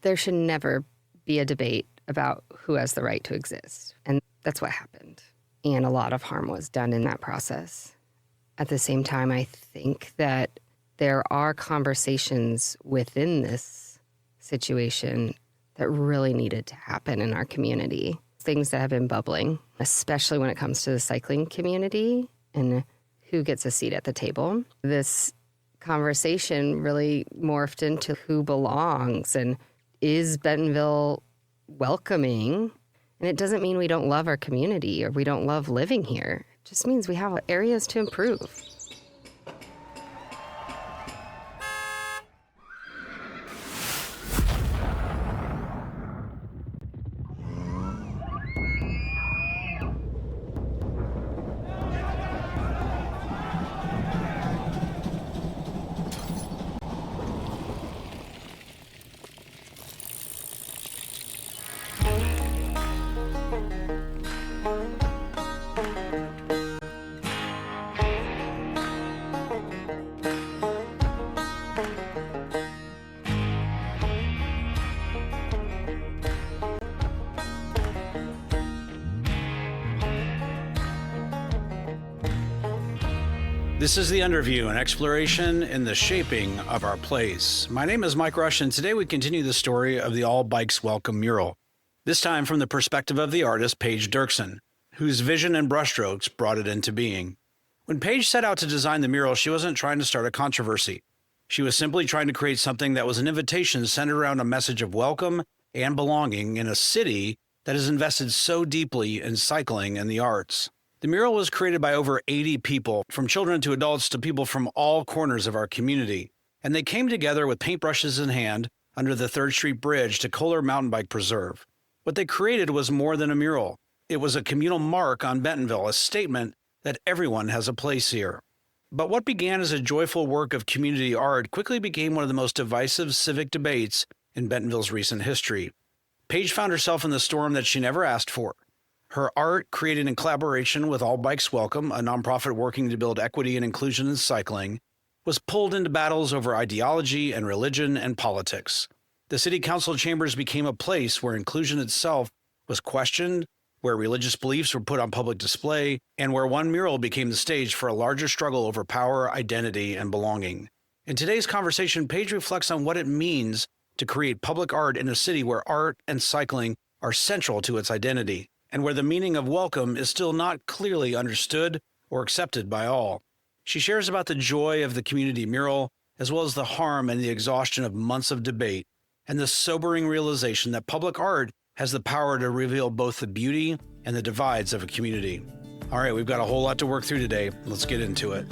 There should never be a debate about who has the right to exist. And that's what happened. And a lot of harm was done in that process. At the same time, I think that there are conversations within this situation that really needed to happen in our community. Things that have been bubbling, especially when it comes to the cycling community and who gets a seat at the table. This conversation really morphed into who belongs and is Bentonville welcoming? And it doesn't mean we don't love our community or we don't love living here. It just means we have areas to improve. This is The Underview, an exploration in the shaping of our place. My name is Mike Rush, and today we continue the story of the All Bikes Welcome mural, this time from the perspective of the artist Paige Dirksen, whose vision and brushstrokes brought it into being. When Paige set out to design the mural, she wasn't trying to start a controversy. She was simply trying to create something that was an invitation centered around a message of welcome and belonging in a city that has invested so deeply in cycling and the arts. The mural was created by over 80 people, from children to adults to people from all corners of our community. And they came together with paintbrushes in hand under the 3rd Street Bridge to Kohler Mountain Bike Preserve. What they created was more than a mural. It was a communal mark on Bentonville, a statement that everyone has a place here. But what began as a joyful work of community art quickly became one of the most divisive civic debates in Bentonville's recent history. Paige found herself in the storm that she never asked for. Her art, created in collaboration with All Bikes Welcome, a nonprofit working to build equity and inclusion in cycling, was pulled into battles over ideology and religion and politics. The city council chambers became a place where inclusion itself was questioned, where religious beliefs were put on public display, and where one mural became the stage for a larger struggle over power, identity, and belonging. In today's conversation, Paige reflects on what it means to create public art in a city where art and cycling are central to its identity, and where the meaning of welcome is still not clearly understood or accepted by all. She shares about the joy of the community mural, as well as the harm and the exhaustion of months of debate, and the sobering realization that public art has the power to reveal both the beauty and the divides of a community. All right, we've got a whole lot to work through today. Let's get into it.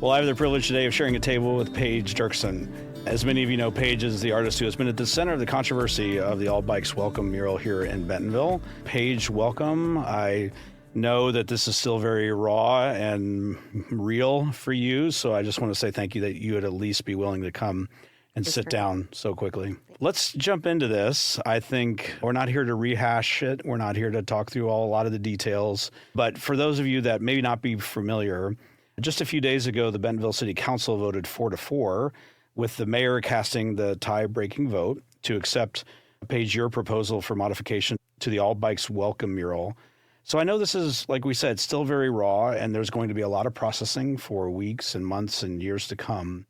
Well, I have the privilege today of sharing a table with Paige Dirksen. As many of you know, Paige is the artist who has been at the center of the controversy of the All Bikes Welcome mural here in Bentonville. Paige, welcome. I know that this is still very raw and real for you, so I just want to say thank you that you would at least be willing to come and sit down so quickly. Let's jump into this. I think we're not here to rehash it. We're not here to talk through a lot of the details. But for those of you that may not be familiar, just a few days ago, the Bentonville City Council voted 4-4 with the mayor casting the tie-breaking vote to accept, Paige, your proposal for modification to the All Bikes Welcome mural. So I know this is, like we said, still very raw, and there's going to be a lot of processing for weeks and months and years to come.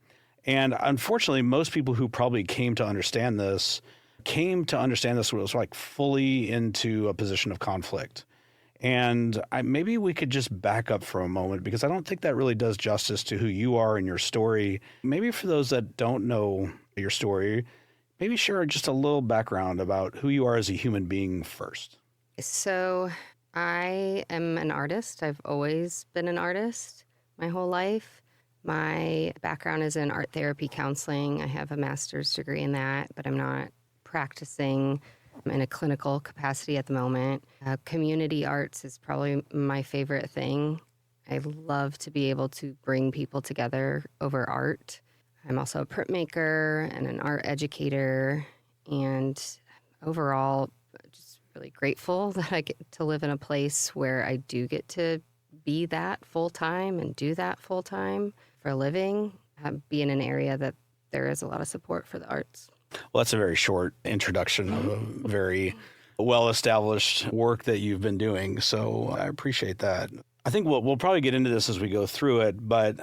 And unfortunately, most people who probably came to understand this was like fully into a position of conflict. And maybe we could just back up for a moment, because I don't think that really does justice to who you are and your story. Maybe for those that don't know your story, maybe share just a little background about who you are as a human being first. So I am an artist. I've always been an artist my whole life. My background is in art therapy counseling. I have a master's degree in that, but I'm not practicing in a clinical capacity at the moment. Community arts is probably my favorite thing. I love to be able to bring people together over art. I'm also a printmaker and an art educator, and overall, just really grateful that I get to live in a place where I do get to be that full-time and do that full-time for a living. be in an area that there is a lot of support for the arts. Well, that's a very short introduction of a very well-established work that you've been doing. So I appreciate that. I think we'll probably get into this as we go through it, but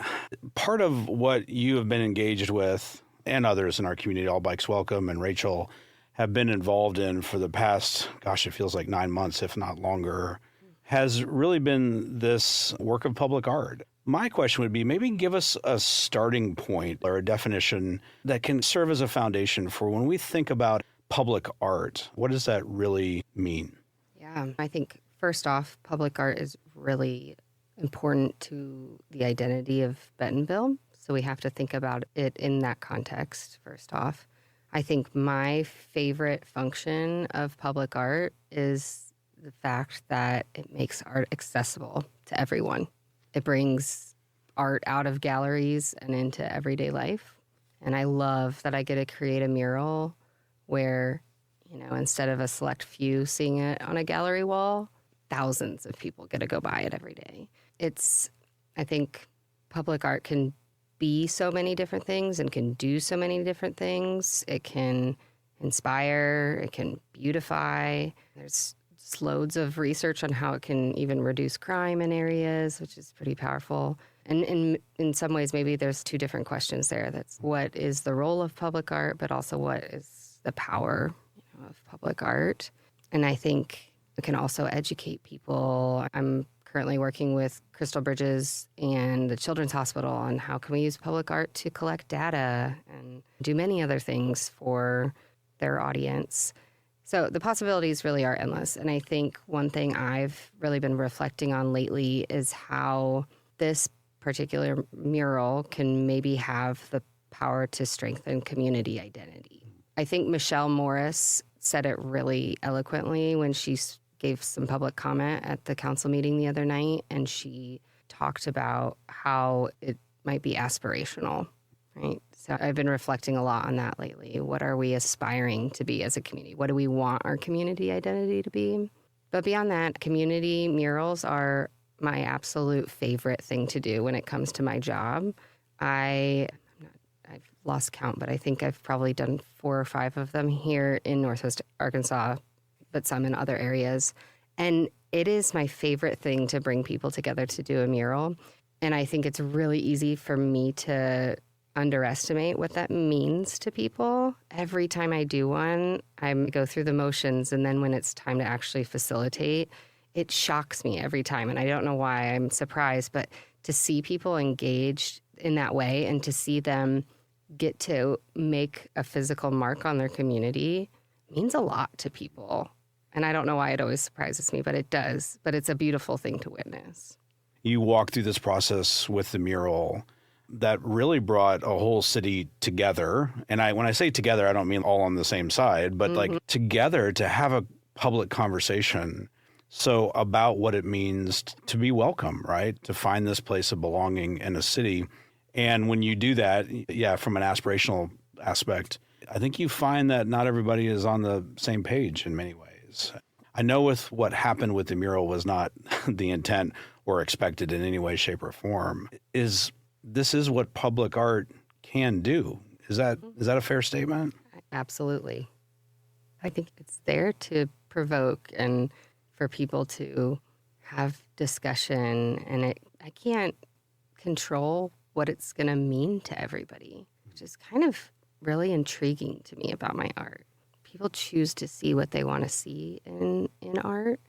part of what you have been engaged with and others in our community, All Bikes Welcome and Rachel, have been involved in for the past, it feels like 9 months, if not longer, has really been this work of public art. My question would be, maybe give us a starting point or a definition that can serve as a foundation for when we think about public art. What does that really mean? Yeah, I think first off, public art is really important to the identity of Bentonville. So we have to think about it in that context, first off. I think my favorite function of public art is the fact that it makes art accessible to everyone. It brings art out of galleries and into everyday life. And I love that I get to create a mural where, instead of a select few seeing it on a gallery wall, thousands of people get to go by it every day. I think public art can be so many different things and can do so many different things. It can inspire, it can beautify. There's loads of research on how it can even reduce crime in areas, which is pretty powerful. And in some ways, maybe there's two different questions there. That's what is the role of public art, but also what is the power of public art. And I think it can also educate people. I'm currently working with Crystal Bridges and the Children's Hospital on how can we use public art to collect data and do many other things for their audience. So the possibilities really are endless. And I think one thing I've really been reflecting on lately is how this particular mural can maybe have the power to strengthen community identity. I think Michelle Morris said it really eloquently when she gave some public comment at the council meeting the other night, and she talked about how it might be aspirational, right? So I've been reflecting a lot on that lately. What are we aspiring to be as a community? What do we want our community identity to be? But beyond that, community murals are my absolute favorite thing to do when it comes to my job. I've lost count, but I think I've probably done 4 or 5 of them here in Northwest Arkansas, but some in other areas. And it is my favorite thing to bring people together to do a mural. And I think it's really easy for me to underestimate what that means to people. Every time I do one, I go through the motions. And then when it's time to actually facilitate, it shocks me every time. And I don't know why. I'm surprised. But to see people engaged in that way and to see them get to make a physical mark on their community means a lot to people. And I don't know why it always surprises me, but it does. But it's a beautiful thing to witness. You walk through this process with the mural that really brought a whole city together. And when I say together, I don't mean all on the same side, but like together to have a public conversation about what it means to be welcome, right? To find this place of belonging in a city. And when you do that, from an aspirational aspect, I think you find that not everybody is on the same page in many ways. I know with what happened with the mural was not the intent or expected in any way, shape, or form. This is what public art can do. Is that a fair statement? Absolutely. I think it's there to provoke and for people to have discussion. And I can't control what it's going to mean to everybody, which is kind of really intriguing to me about my art. People choose to see what they want to see in art,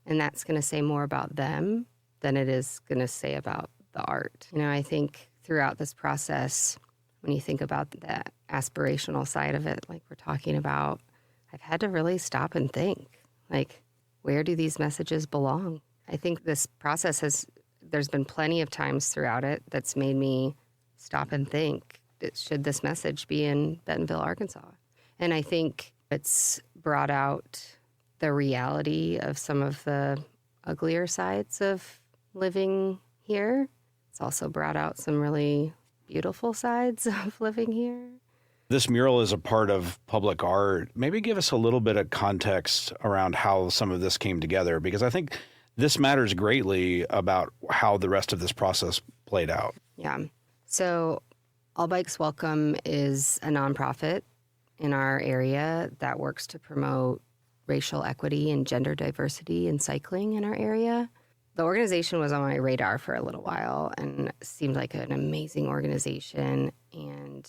and that's going to say more about them than it is going to say about the art. I think throughout this process, when you think about the aspirational side of it, like we're talking about, I've had to really stop and think, like, where do these messages belong? I think this process there's been plenty of times throughout it that's made me stop and think, should this message be in Bentonville, Arkansas? And I think it's brought out the reality of some of the uglier sides of living here. It's also brought out some really beautiful sides of living here. This mural is a part of public art. Maybe give us a little bit of context around how some of this came together, because I think this matters greatly about how the rest of this process played out. Yeah. So All Bikes Welcome is a nonprofit in our area that works to promote racial equity and gender diversity in cycling in our area. The organization was on my radar for a little while and seemed like an amazing organization. And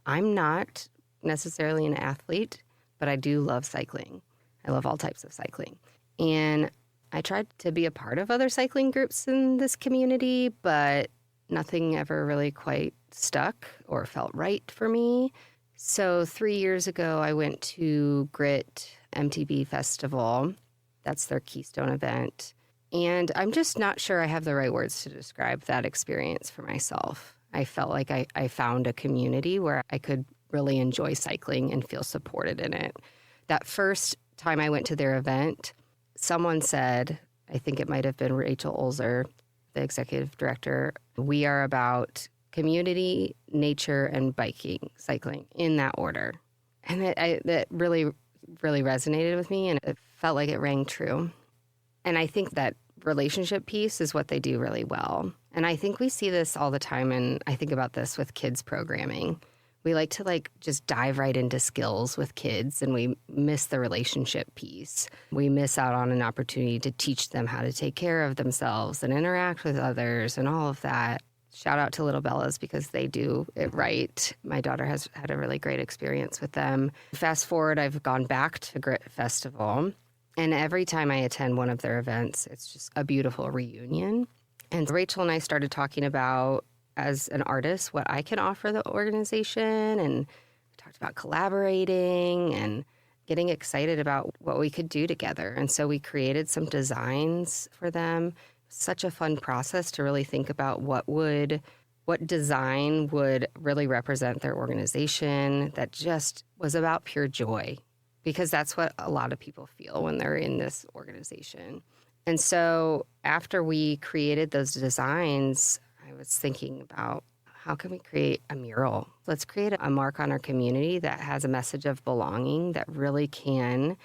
I'm not necessarily an athlete, but I do love cycling. I love all types of cycling. And I tried to be a part of other cycling groups in this community, but nothing ever really quite stuck or felt right for me. So 3 years ago, I went to Grit MTB Festival. That's their Keystone event. And I'm just not sure I have the right words to describe that experience for myself. I felt like I found a community where I could really enjoy cycling and feel supported in it. That first time I went to their event, someone said, I think it might have been Rachel Olzer, the executive director, we are about community, nature, and cycling in that order. And that really, really resonated with me, and it felt like it rang true. And I think that relationship piece is what they do really well. And I think we see this all the time, and I think about this with kids programming. We like to just dive right into skills with kids, and we miss the relationship piece. We miss out on an opportunity to teach them how to take care of themselves and interact with others and all of that. Shout out to Little Bellas because they do it right. My daughter has had a really great experience with them. Fast forward, I've gone back to Grit Festival, and every time I attend one of their events, it's just a beautiful reunion. And Rachel and I started talking about, as an artist, what I can offer the organization, and we talked about collaborating and getting excited about what we could do together. And so we created some designs for them. Such a fun process to really think about what design would really represent their organization that just was about pure joy, because that's what a lot of people feel when they're in this organization. And so after we created those designs, I was thinking about, how can we create a mural? Let's create a mark on our community that has a message of belonging that really can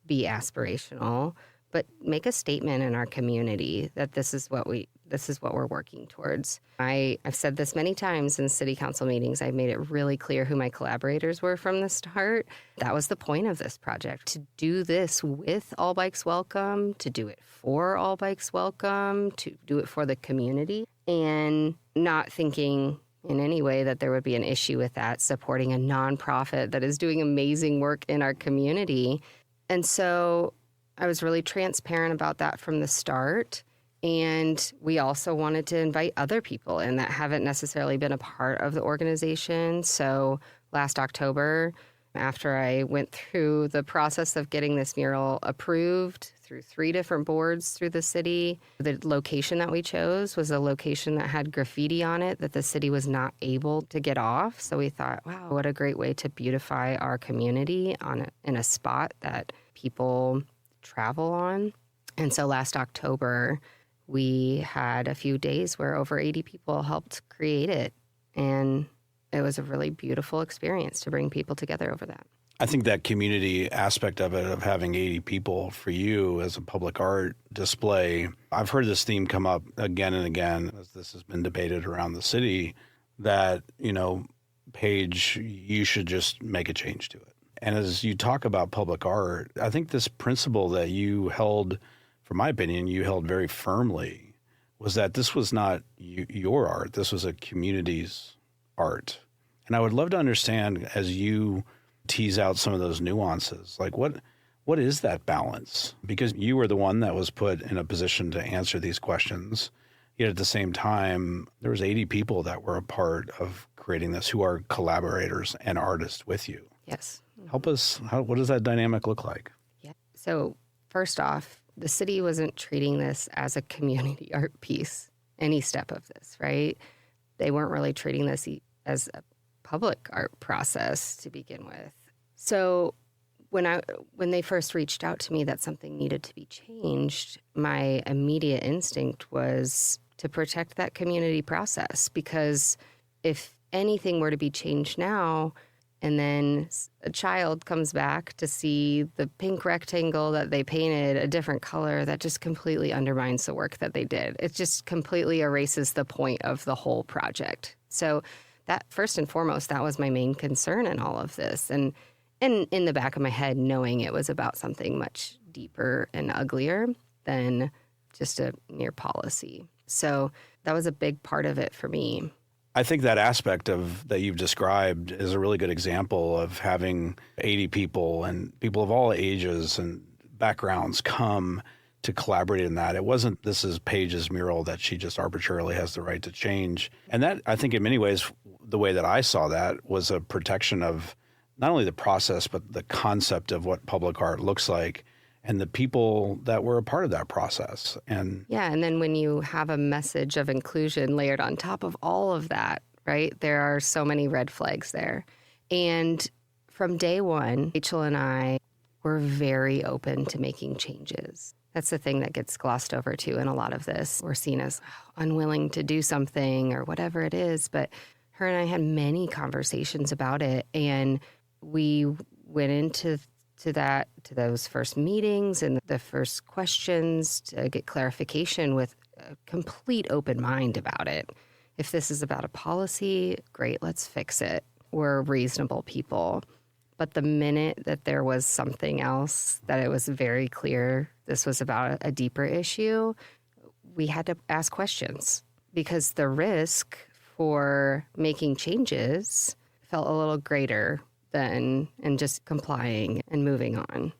be aspirational, but make a statement in our community that this is what we're working towards. I've said this many times in city council meetings. I've made it really clear who my collaborators were from the start. That was the point of this project, to do this with All Bikes Welcome, to do it for All Bikes Welcome, to do it for the community, and not thinking in any way that there would be an issue with that, supporting a nonprofit that is doing amazing work in our community. And so I was really transparent about that from the start. And we also wanted to invite other people in that haven't necessarily been a part of the organization. So last October, after I went through the process of getting this mural approved through 3 different boards through the city, the location that we chose was a location that had graffiti on it that the city was not able to get off. So we thought, wow, what a great way to beautify our community in a spot that people travel on. And so last October, we had a few days where over 80 people helped create it. And it was a really beautiful experience to bring people together over that. I think that community aspect of it, of having 80 people for you as a public art display, I've heard this theme come up again and again as this has been debated around the city, that, Paige, you should just make a change to it. And as you talk about public art, I think this principle that you held, from my opinion, you held very firmly, was that this was not your art. This was a community's art. And I would love to understand, as you tease out some of those nuances, like what is that balance? Because you were the one that was put in a position to answer these questions. Yet at the same time, there was 80 people that were a part of creating this who are collaborators and artists with you. Yes. Help us. What does that dynamic look like? Yeah. So first off, the city wasn't treating this as a community art piece, any step of this, right? They weren't really treating this as a public art process to begin with. So when they first reached out to me that something needed to be changed, my immediate instinct was to protect that community process, because if anything were to be changed now, and then a child comes back to see the pink rectangle that they painted a different color, that just completely undermines the work that they did. It just completely erases the point of the whole project. So that first and foremost, that was my main concern in all of this. And in the back of my head, knowing it was about something much deeper and uglier than just a mere policy. So that was a big part of it for me. I think that aspect of that you've described is a really good example of having 80 people and people of all ages and backgrounds come to collaborate in that. It wasn't, this is Paige's mural that she just arbitrarily has the right to change. And that, I think in many ways, the way that I saw that was a protection of not only the process, but the concept of what public art looks like and the people that were a part of that process. And then when you have a message of inclusion layered on top of all of that, right, there are so many red flags there. And from day one, Rachel and I were very open to making changes. That's the thing that gets glossed over too in a lot of this. We're seen as unwilling to do something or whatever it is, but her and I had many conversations about it, and we went into those first meetings and the first questions to get clarification with a complete open mind about it. If this is about a policy, great, let's fix it. We're reasonable people. But the minute that there was something else, that it was very clear this was about a deeper issue, we had to ask questions because the risk for making changes felt a little greater than just complying and moving on.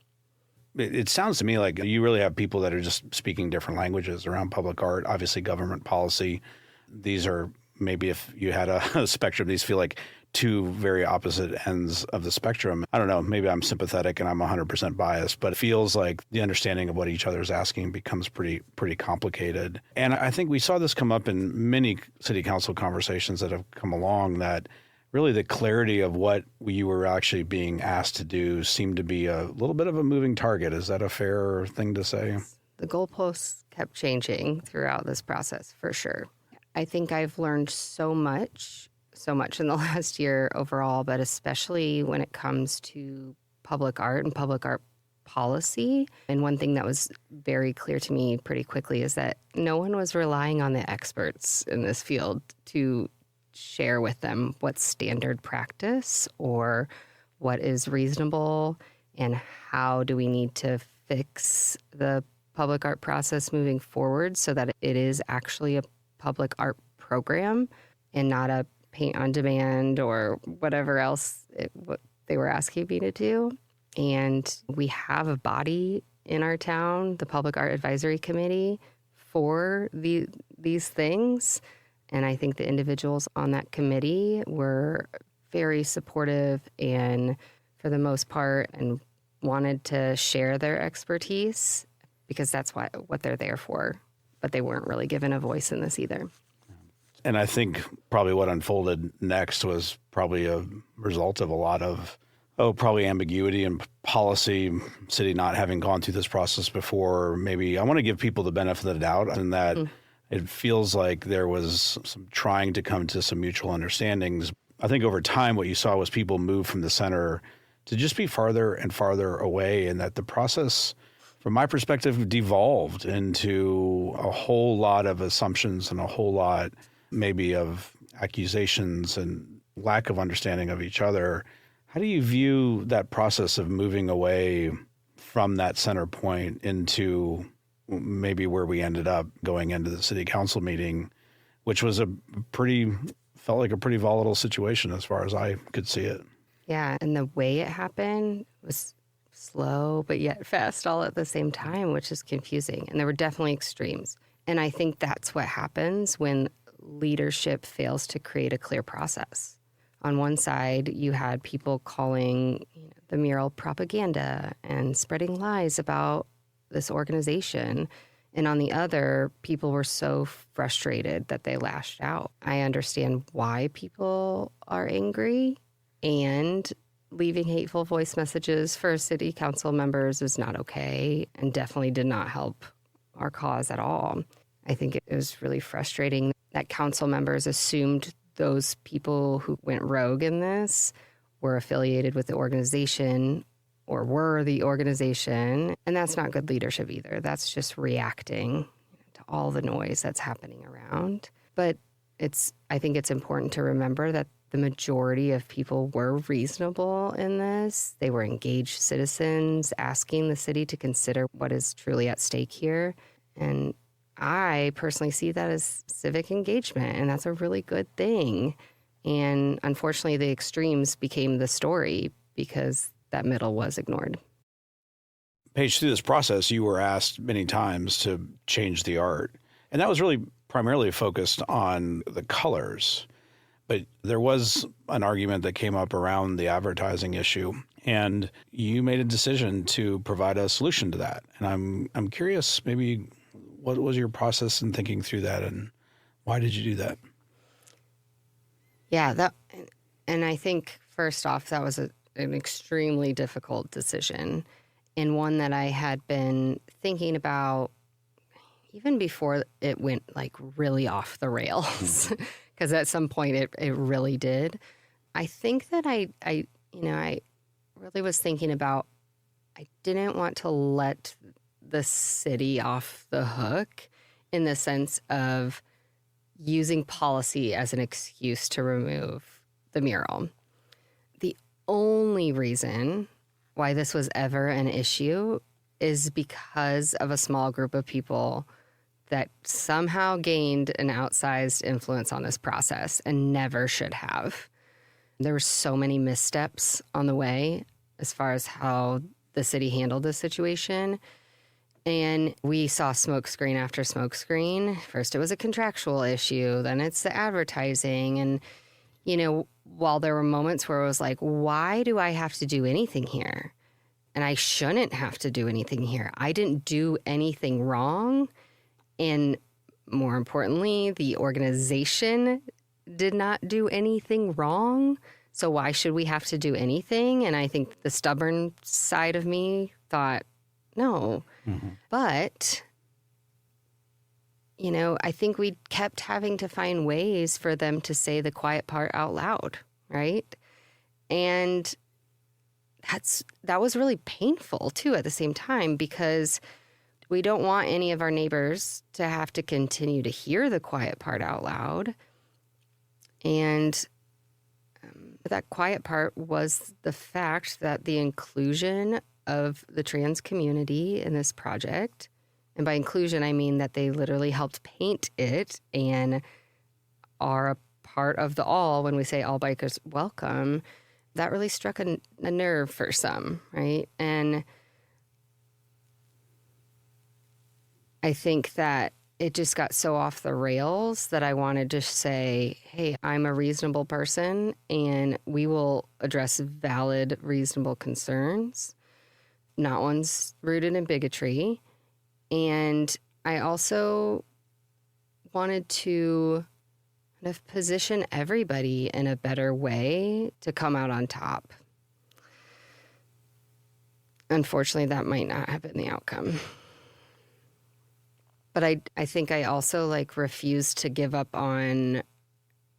it sounds to me like you really have people that are just speaking different languages around public art, obviously government policy. These are maybe, if you had a spectrum, these feel like two very opposite ends of the spectrum. I don't know, maybe I'm sympathetic and I'm 100% biased, but it feels like the understanding of what each other is asking becomes pretty complicated. And I think we saw this come up in many city council conversations that have come along, that really the clarity of what you were actually being asked to do seemed to be a little bit of a moving target. Is that a fair thing to say? The goalposts kept changing throughout this process, for sure. I think I've learned so much in the last year overall, but especially when it comes to public art and public art policy. And one thing that was very clear to me pretty quickly is that no one was relying on the experts in this field to share with them what's standard practice or what is reasonable and how do we need to fix the public art process moving forward so that it is actually a public art program and not a paint on demand or whatever else what they were asking me to do. And we have a body in our town, the Public Art Advisory Committee, for these things. And I think the individuals on that committee were very supportive and, for the most part, and wanted to share their expertise because that's what they're there for. But they weren't really given a voice in this either. And I think probably what unfolded next was probably a result of a lot of, probably ambiguity and policy, city not having gone through this process before. Maybe I want to give people the benefit of the doubt in that it feels like there was some trying to come to some mutual understandings. I think over time what you saw was people move from the center to just be farther and farther away, and that the process, from my perspective, devolved into a whole lot of assumptions and a whole lot maybe of accusations and lack of understanding of each other. How do you view that process of moving away from that center point into maybe where we ended up going into the city council meeting, which was felt like a pretty volatile situation as far as I could see it? Yeah, and the way it happened was slow but yet fast all at the same time, which is confusing. And there were definitely extremes. And I think that's what happens when leadership fails to create a clear process. On one side, you had people calling the mural propaganda and spreading lies about this organization. And on the other, people were so frustrated that they lashed out. I understand why people are angry, and leaving hateful voice messages for city council members is not okay and definitely did not help our cause at all. I think it was really frustrating that council members assumed those people who went rogue in this were affiliated with the organization or were the organization. And that's not good leadership either. That's just reacting to all the noise that's happening around. But I think it's important to remember that the majority of people were reasonable in this. They were engaged citizens asking the city to consider what is truly at stake here. And I personally see that as civic engagement, and that's a really good thing. And unfortunately, the extremes became the story because that middle was ignored. Paige, through this process, you were asked many times to change the art. And that was really primarily focused on the colors. But there was an argument that came up around the advertising issue, and you made a decision to provide a solution to that. And I'm curious, maybe what was your process in thinking through that, and why did you do that? Yeah, and I think first off, that was an extremely difficult decision, and one that I had been thinking about even before it went like really off the rails, because at some point it really did. I think that I really was thinking about, I didn't want to let the city off the hook in the sense of using policy as an excuse to remove the mural. The only reason why this was ever an issue is because of a small group of people that somehow gained an outsized influence on this process and never should have. There were so many missteps on the way as far as how the city handled this situation. And we saw smokescreen after smokescreen. First, it was a contractual issue. Then it's the advertising. And, while there were moments where it was like, why do I have to do anything here? And I shouldn't have to do anything here. I didn't do anything wrong. And more importantly, the organization did not do anything wrong. So why should we have to do anything? And I think the stubborn side of me thought, no. Mm-hmm. But, I think we kept having to find ways for them to say the quiet part out loud, right? And that was really painful, too, at the same time, because we don't want any of our neighbors to have to continue to hear the quiet part out loud. And that quiet part was the fact that the inclusion of the trans community in this project, and by inclusion, I mean that they literally helped paint it and are a part of the all when we say all bikers welcome, that really struck a nerve for some, right? And I think that it just got so off the rails that I wanted to say, hey, I'm a reasonable person and we will address valid, reasonable concerns, not ones rooted in bigotry. And I also wanted to kind of position everybody in a better way to come out on top. Unfortunately, that might not have been the outcome. But I think I also refused to give up on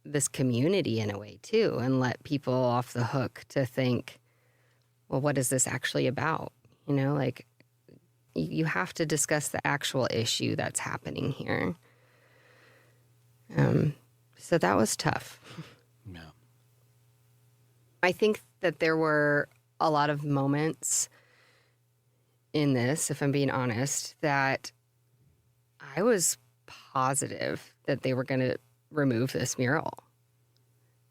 this community in a way too, and let people off the hook to think, well, what is this actually about? You have to discuss the actual issue that's happening here. So that was tough. Yeah. I think that there were a lot of moments in this, if I'm being honest, that I was positive that they were going to remove this mural.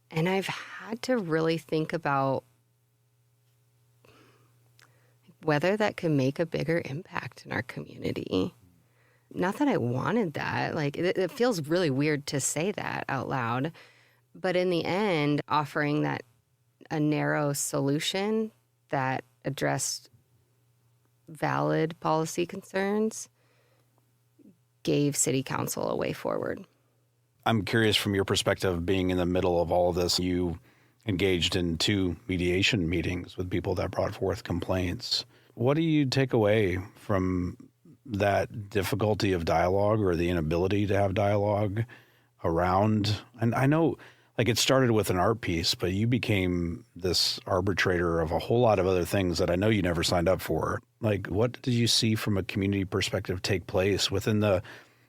And I've had to really think about whether that could make a bigger impact in our community. Not that I wanted that. It feels really weird to say that out loud. But in the end, offering that a narrow solution that addressed valid policy concerns gave City Council a way forward. I'm curious, from your perspective, being in the middle of all of this, you engaged in 2 mediation meetings with people that brought forth complaints. What do you take away from that difficulty of dialogue, or the inability to have dialogue around? And I know it started with an art piece, but you became this arbitrator of a whole lot of other things that I know you never signed up for. What did you see from a community perspective take place within the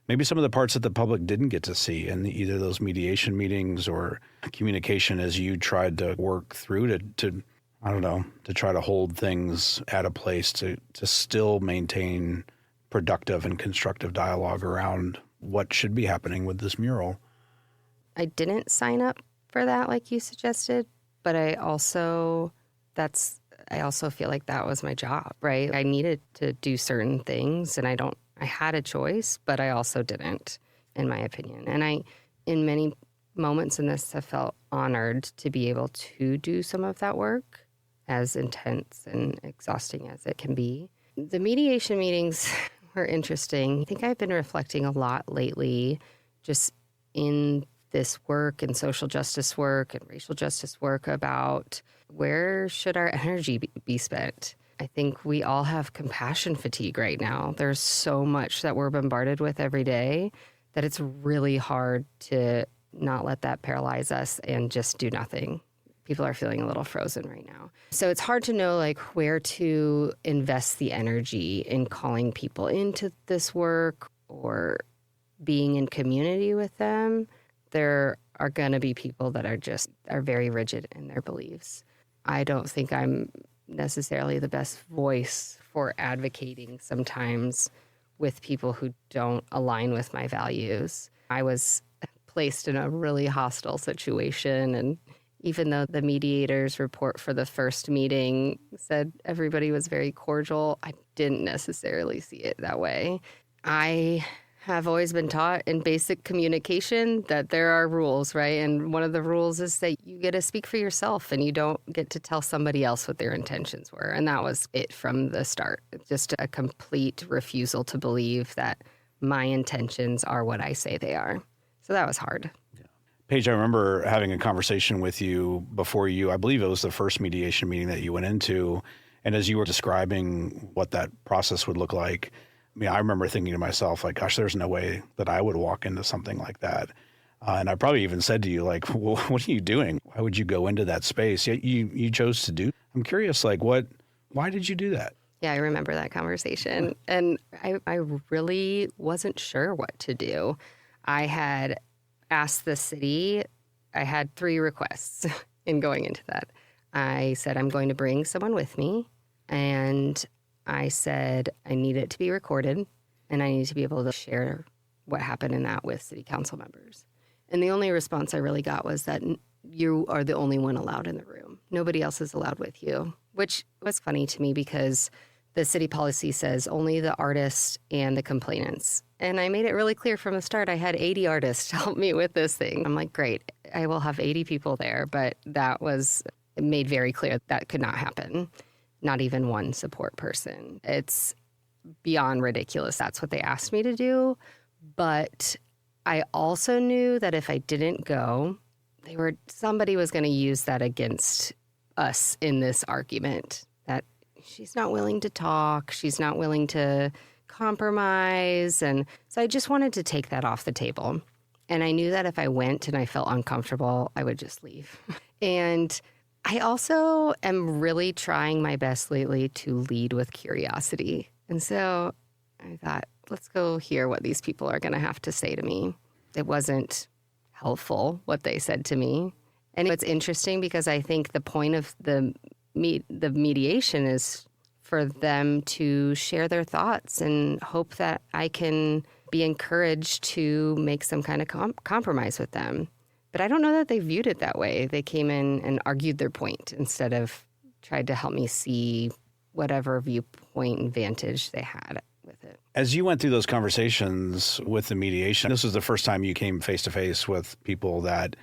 maybe some of the parts that the public didn't get to see in either those mediation meetings or communication as you tried to work through to I don't know, to try to hold things at a place to still maintain productive and constructive dialogue around what should be happening with this mural? I didn't sign up for that like you suggested, but I also feel like that was my job, right? I needed to do certain things and I had a choice, but I also didn't, in my opinion. And in many moments in this, have felt honored to be able to do some of that work, as intense and exhausting as it can be. The mediation meetings were interesting. I think I've been reflecting a lot lately just in this work and social justice work and racial justice work about where should our energy be spent. I think we all have compassion fatigue right now. There's so much that we're bombarded with every day that it's really hard to not let that paralyze us and just do nothing. People are feeling a little frozen right now. So it's hard to know like where to invest the energy in calling people into this work or being in community with them. There are going to be people that are very rigid in their beliefs. I don't think I'm necessarily the best voice for advocating sometimes with people who don't align with my values. I was placed in a really hostile situation, and even though the mediator's report for the first meeting said everybody was very cordial, I didn't necessarily see it that way. I have always been taught in basic communication that there are rules, right? And one of the rules is that you get to speak for yourself and you don't get to tell somebody else what their intentions were. And that was it from the start. Just a complete refusal to believe that my intentions are what I say they are. So that was hard. Paige, I remember having a conversation with you before I believe it was the first mediation meeting that you went into. And as you were describing what that process would look like, I mean, I remember thinking to myself, like, gosh, there's no way that I would walk into something like that. And I probably even said to you, like, well, what are you doing? Why would you go into that space? Yet you chose to do. I'm curious, like, why did you do that? Yeah, I remember that conversation. And I really wasn't sure what to do. I had asked the city, I had 3 requests in going into that. I said, I'm going to bring someone with me. And I said, I need it to be recorded. And I need to be able to share what happened in that with city council members. And the only response I really got was that you are the only one allowed in the room. Nobody else is allowed with you, which was funny to me because the city policy says only the artists and the complainants. And I made it really clear from the start. I had 80 artists help me with this thing. I'm like, great, I will have 80 people there. But it made very clear that could not happen. Not even one support person. It's beyond ridiculous. That's what they asked me to do. But I also knew that if I didn't go, somebody was going to use that against us in this argument, that she's not willing to talk, she's not willing to compromise. And so I just wanted to take that off the table. And I knew that if I went and I felt uncomfortable, I would just leave. And I also am really trying my best lately to lead with curiosity. And so I thought, let's go hear what these people are going to have to say to me. It wasn't helpful, what they said to me. And it's interesting because I think the point of the mediation is for them to share their thoughts and hope that I can be encouraged to make some kind of compromise with them. But I don't know that they viewed it that way. They came in and argued their point instead of tried to help me see whatever viewpoint and vantage they had with it. As you went through those conversations with the mediation, this was the first time you came face to face with people that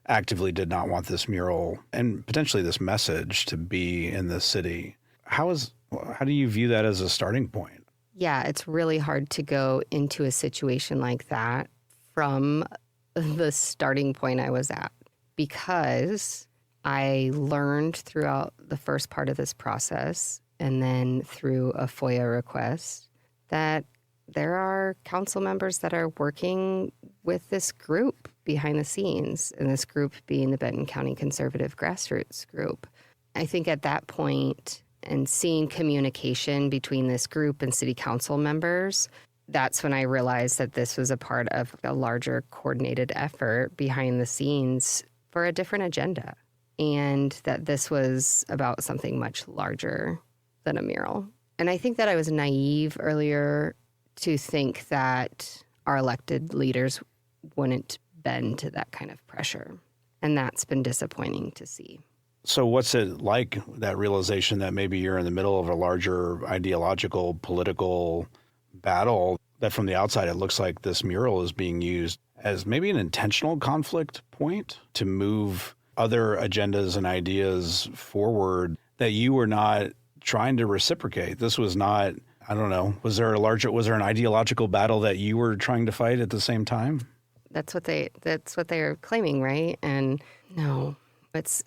actively did not want this mural and potentially this message to be in the city. How do you view that as a starting point? Yeah, it's really hard to go into a situation like that from the starting point I was at, because I learned throughout the first part of this process and then through a FOIA request that there are council members that are working with this group behind the scenes, and this group being the Benton County Conservative Grassroots Group. I think at that point, and seeing communication between this group and city council members, that's when I realized that this was a part of a larger coordinated effort behind the scenes for a different agenda, and that this was about something much larger than a mural. And I think that I was naive earlier to think that our elected leaders wouldn't bend to that kind of pressure. And that's been disappointing to see. So what's it like, that realization that maybe you're in the middle of a larger ideological, political battle, that from the outside it looks like this mural is being used as maybe an intentional conflict point to move other agendas and ideas forward that you were not trying to reciprocate? This was not, I don't know, was there an ideological battle that you were trying to fight at the same time? That's what they're claiming, right? And no, this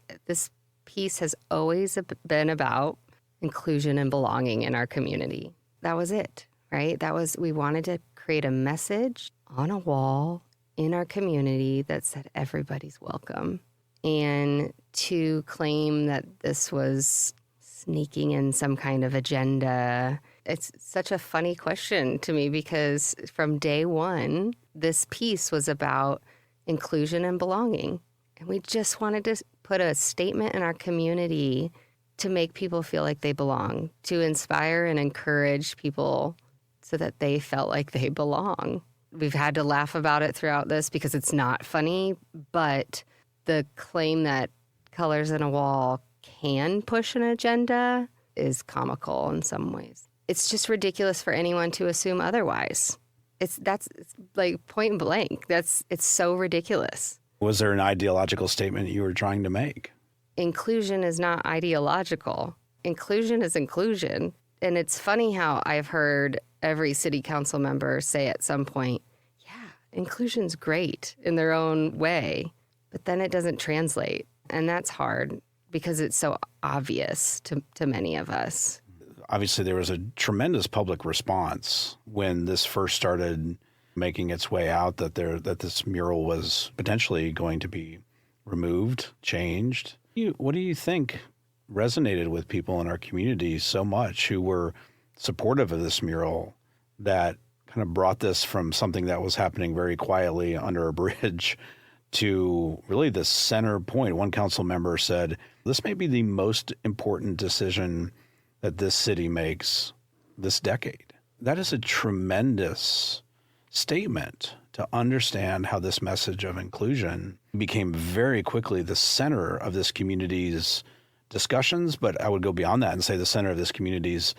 piece has always been about inclusion and belonging in our community. That was it, right? We wanted to create a message on a wall in our community that said everybody's welcome. And to claim that this was sneaking in some kind of agenda, it's such a funny question to me, because from day one, this piece was about inclusion and belonging. And we just wanted to put a statement in our community to make people feel like they belong, to inspire and encourage people so that they felt like they belong. We've had to laugh about it throughout this because it's not funny, but the claim that colors in a wall can push an agenda is comical in some ways. It's just ridiculous for anyone to assume otherwise. It's like point blank. It's so ridiculous. Was there an ideological statement you were trying to make? Inclusion is not ideological. Inclusion is inclusion. And it's funny how I've heard every city council member say at some point, yeah, inclusion's great in their own way, but then it doesn't translate. And that's hard because it's so obvious to many of us. Obviously, there was a tremendous public response when this first started making its way out that this mural was potentially going to be removed, changed. What do you think resonated with people in our community so much who were supportive of this mural that kind of brought this from something that was happening very quietly under a bridge to really the center point? One council member said, this may be the most important decision that this city makes this decade. That is a tremendous statement to understand how this message of inclusion became very quickly the center of this community's discussions, but I would go beyond that and say the center of this community's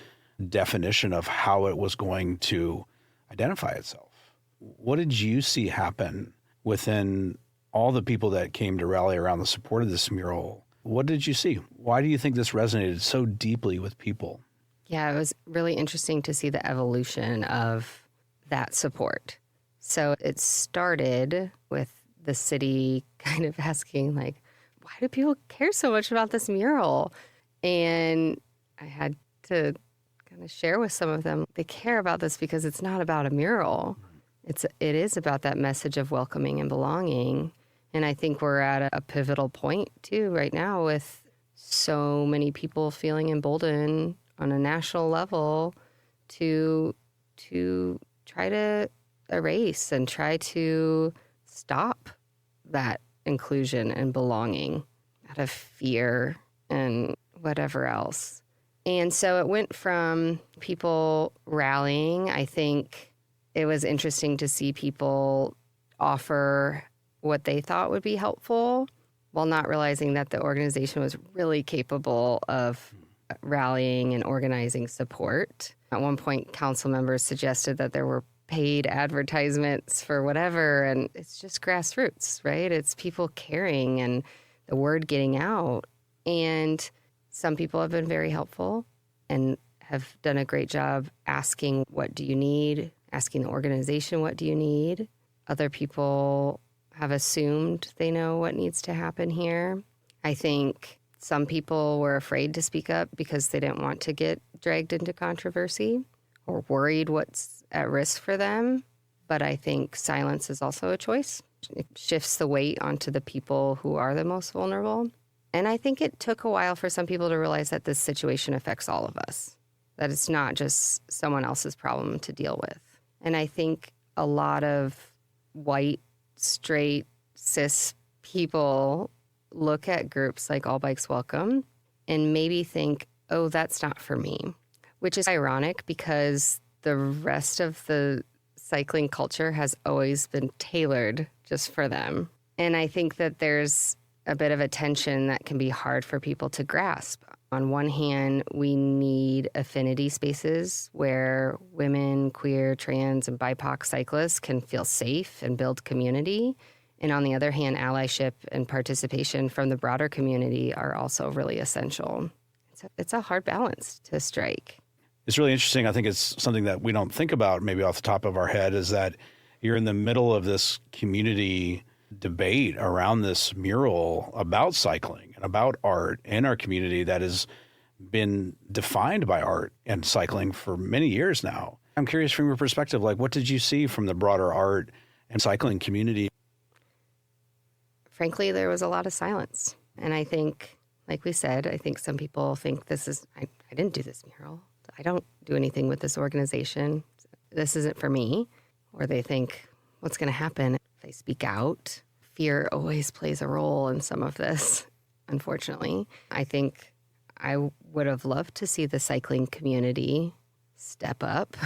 definition of how it was going to identify itself. What did you see happen within all the people that came to rally around the support of this mural? What did you see? Why do you think this resonated so deeply with people? Yeah, it was really interesting to see the evolution of that support. So it started with the city kind of asking, like, why do people care so much about this mural? And I had to kind of share with some of them, they care about this because it's not about a mural. It is about that message of welcoming and belonging. And I think we're at a pivotal point, too, right now with so many people feeling emboldened on a national level to try to erase and try to stop that inclusion and belonging out of fear and whatever else. And so it went from people rallying. I think it was interesting to see people offer what they thought would be helpful while not realizing that the organization was really capable of rallying and organizing support. At one point, council members suggested that there were paid advertisements for whatever, and it's just grassroots, right? It's people caring and the word getting out. And some people have been very helpful and have done a great job asking, what do you need? Asking the organization, what do you need? Other people have assumed they know what needs to happen here. I think some people were afraid to speak up because they didn't want to get dragged into controversy or worried what's at risk for them. But I think silence is also a choice. It shifts the weight onto the people who are the most vulnerable. And I think it took a while for some people to realize that this situation affects all of us, that it's not just someone else's problem to deal with. And I think a lot of white, straight, cis people look at groups like All Bikes Welcome and maybe think, oh, that's not for me, which is ironic because the rest of the cycling culture has always been tailored just for them. And I think that there's a bit of a tension that can be hard for people to grasp. On one hand, we need affinity spaces where women, queer, trans, and BIPOC cyclists can feel safe and build community. And on the other hand, allyship and participation from the broader community are also really essential. It's a hard balance to strike. It's really interesting. I think it's something that we don't think about maybe off the top of our head is that you're in the middle of this community debate around this mural about cycling and about art in our community that has been defined by art and cycling for many years now. I'm curious from your perspective, like what did you see from the broader art and cycling community? Frankly, there was a lot of silence. And I think, like we said, I think some people think I didn't do this mural. I don't do anything with this organization. This isn't for me. Or they think, what's going to happen if I speak out? Fear always plays a role in some of this, unfortunately. I think I would have loved to see the cycling community step up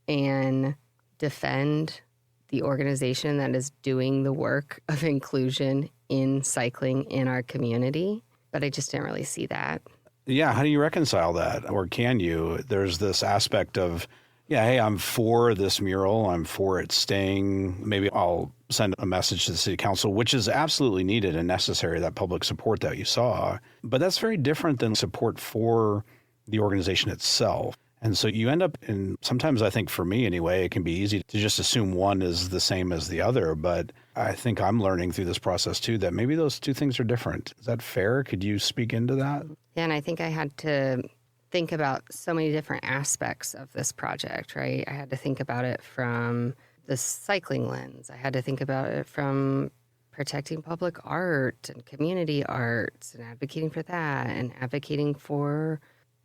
and defend the organization that is doing the work of inclusion in cycling in our community. But I just didn't really see that. Yeah, how do you reconcile that? Or can you? There's this aspect of, yeah, hey, I'm for this mural. I'm for it staying. Maybe I'll send a message to the city council, which is absolutely needed and necessary, that public support that you saw. But that's very different than support for the organization itself. And so you end up in, sometimes I think for me anyway, it can be easy to just assume one is the same as the other. But I think I'm learning through this process too that maybe those two things are different. Is that fair? Could you speak into that? Yeah, and I think I had to think about so many different aspects of this project, right? I had to think about it from the cycling lens. I had to think about it from protecting public art and community arts and advocating for that and advocating for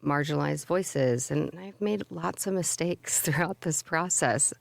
marginalized voices. And I've made lots of mistakes throughout this process.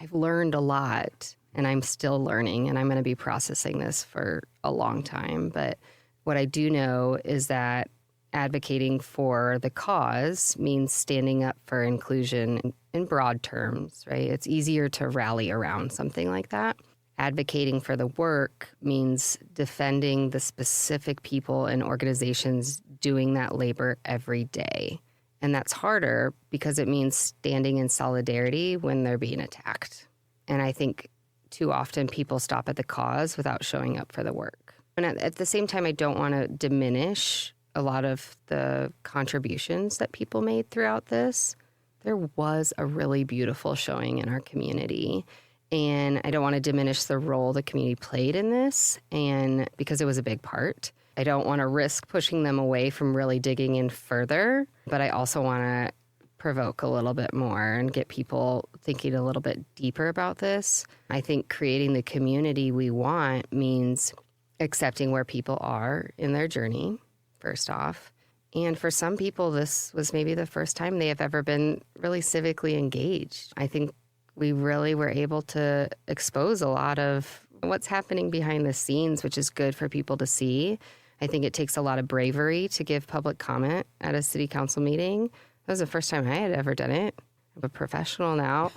I've learned a lot and I'm still learning and I'm going to be processing this for a long time. But what I do know is that advocating for the cause means standing up for inclusion in broad terms, right? It's easier to rally around something like that. Advocating for the work means defending the specific people and organizations doing that labor every day. And that's harder because it means standing in solidarity when they're being attacked. And I think too often people stop at the cause without showing up for the work. And at the same time, I don't want to diminish a lot of the contributions that people made throughout this. There was a really beautiful showing in our community. And I don't want to diminish the role the community played in this, and because it was a big part. I don't want to risk pushing them away from really digging in further, but I also want to provoke a little bit more and get people thinking a little bit deeper about this. I think creating the community we want means accepting where people are in their journey, first off. And for some people, this was maybe the first time they have ever been really civically engaged. I think we really were able to expose a lot of what's happening behind the scenes, which is good for people to see. I think it takes a lot of bravery to give public comment at a city council meeting. That was the first time I had ever done it. I'm a professional now.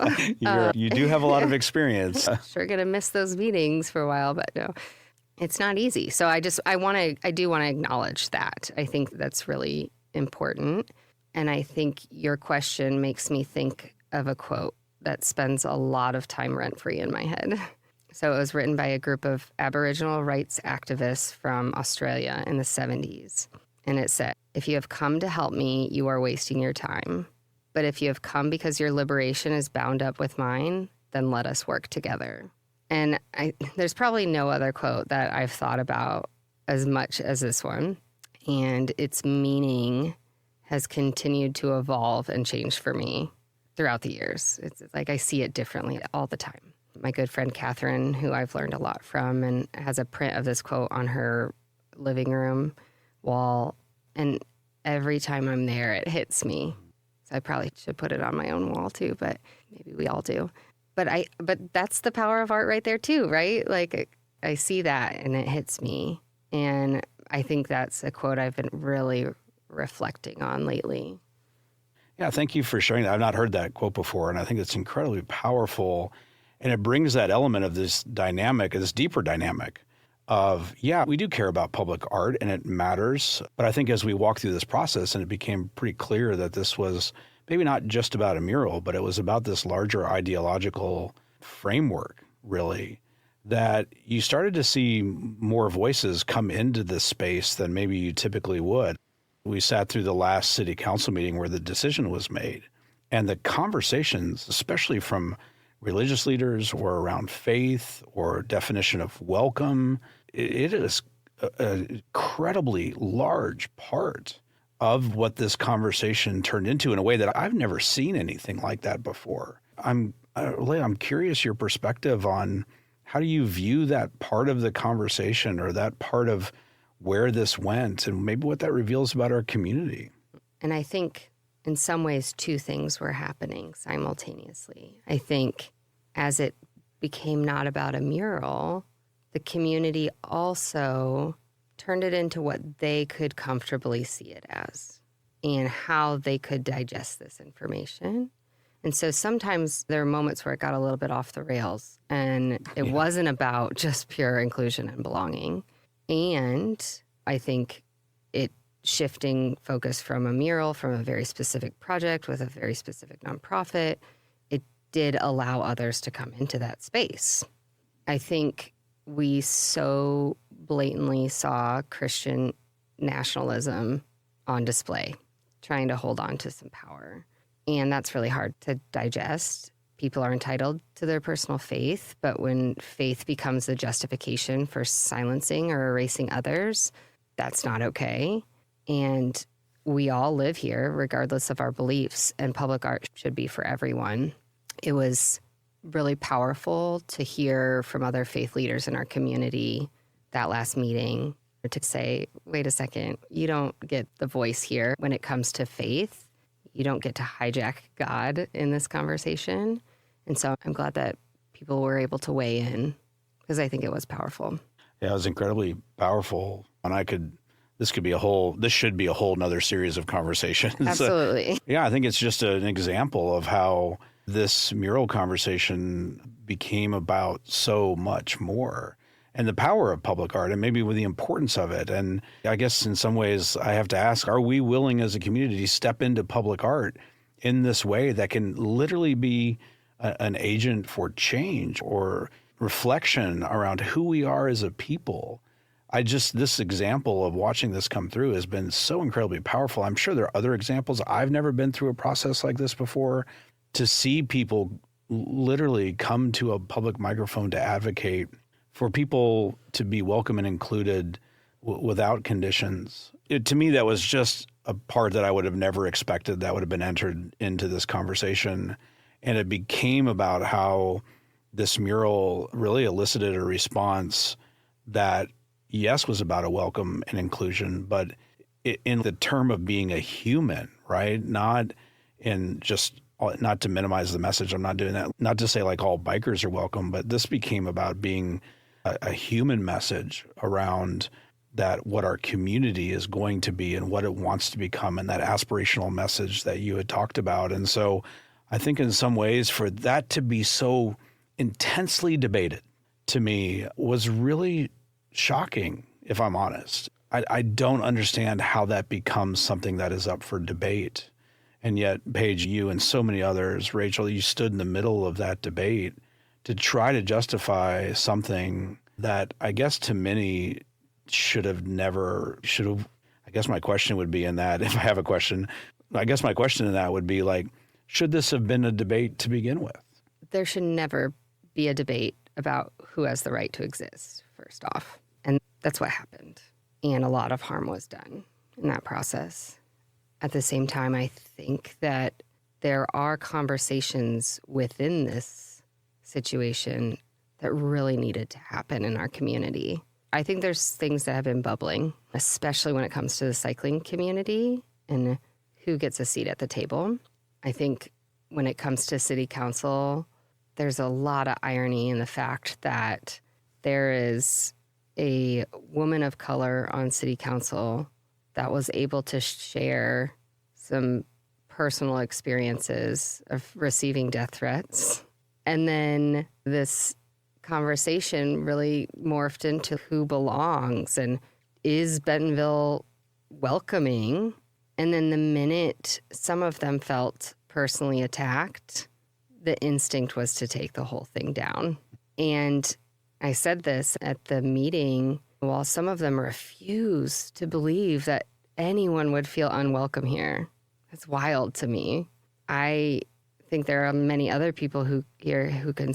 You do have a lot of experience. Sure going to miss those meetings for a while, but no, it's not easy. So I do want to acknowledge that. I think that's really important. And I think your question makes me think of a quote that spends a lot of time rent-free in my head. So it was written by a group of Aboriginal rights activists from Australia in the 70s. And it said, "If you have come to help me, you are wasting your time. But if you have come because your liberation is bound up with mine, then let us work together." And there's probably no other quote that I've thought about as much as this one. And its meaning has continued to evolve and change for me throughout the years. It's like I see it differently all the time. My good friend Catherine, who I've learned a lot from, and has a print of this quote on her living room wall. And every time I'm there, it hits me. So I probably should put it on my own wall too, but maybe we all do. but that's the power of art right there too, right? Like I see that and it hits me. And I think that's a quote I've been really reflecting on lately. Yeah, thank you for sharing that. I've not heard that quote before, and I think it's incredibly powerful. And it brings that element of this dynamic, this deeper dynamic of, yeah, we do care about public art and it matters. But I think as we walk through this process, and it became pretty clear that this was maybe not just about a mural, but it was about this larger ideological framework, really, that you started to see more voices come into this space than maybe you typically would. We sat through the last city council meeting where the decision was made, and the conversations, especially from religious leaders or around faith or definition of welcome, it is an incredibly large part of what this conversation turned into in a way that I've never seen anything like that before. I'm curious your perspective on how do you view that part of the conversation or that part of where this went and maybe what that reveals about our community. And I think in some ways, two things were happening simultaneously. I think as it became not about a mural, the community also turned it into what they could comfortably see it as and how they could digest this information. And so sometimes there are moments where it got a little bit off the rails and it wasn't about just pure inclusion and belonging. And I think it shifting focus from a mural, from a very specific project with a very specific nonprofit, it did allow others to come into that space. I think we so blatantly saw Christian nationalism on display, trying to hold on to some power. And that's really hard to digest. People are entitled to their personal faith, but when faith becomes a justification for silencing or erasing others, that's not okay. And we all live here, regardless of our beliefs, and public art should be for everyone. It was really powerful to hear from other faith leaders in our community that last meeting to say, wait a second, you don't get the voice here when it comes to faith. You don't get to hijack God in this conversation. And so I'm glad that people were able to weigh in because I think it was powerful. Yeah, it was incredibly powerful. And this should be a whole nother series of conversations. Absolutely. Yeah, I think it's just an example of how this mural conversation became about so much more and the power of public art and maybe with the importance of it. And I guess in some ways I have to ask, are we willing as a community to step into public art in this way that can literally be an agent for change or reflection around who we are as a people? This example of watching this come through has been so incredibly powerful. I'm sure there are other examples. I've never been through a process like this before. To see people literally come to a public microphone to advocate for people to be welcome and included without conditions. To me, that was just a part that I would have never expected that would have been entered into this conversation. And it became about how this mural really elicited a response that, yes, was about a welcome and inclusion, but in the term of being a human, right? Not to minimize the message. I'm not doing that. Not to say like all bikers are welcome, but this became about being a human message around that what our community is going to be and what it wants to become, and that aspirational message that you had talked about. And so I think in some ways for that to be so intensely debated to me was really shocking, if I'm honest. I don't understand how that becomes something that is up for debate. And yet, Paige, you and so many others, Rachel, you stood in the middle of that debate to try to justify something that I guess to many should have. I guess my question would be in that, if I have a question, I guess my question in that would be like, should this have been a debate to begin with? There should never be a debate about who has the right to exist, first off. And that's what happened. And a lot of harm was done in that process. At the same time, I think that there are conversations within this situation that really needed to happen in our community. I think there's things that have been bubbling, especially when it comes to the cycling community and who gets a seat at the table. I think when it comes to city council, there's a lot of irony in the fact that there is a woman of color on city council that was able to share some personal experiences of receiving death threats. And then this conversation really morphed into who belongs and is Bentonville welcoming? And then the minute some of them felt personally attacked, the instinct was to take the whole thing down. And I said this at the meeting, while some of them refused to believe that anyone would feel unwelcome here. It's wild to me. I think there are many other people who can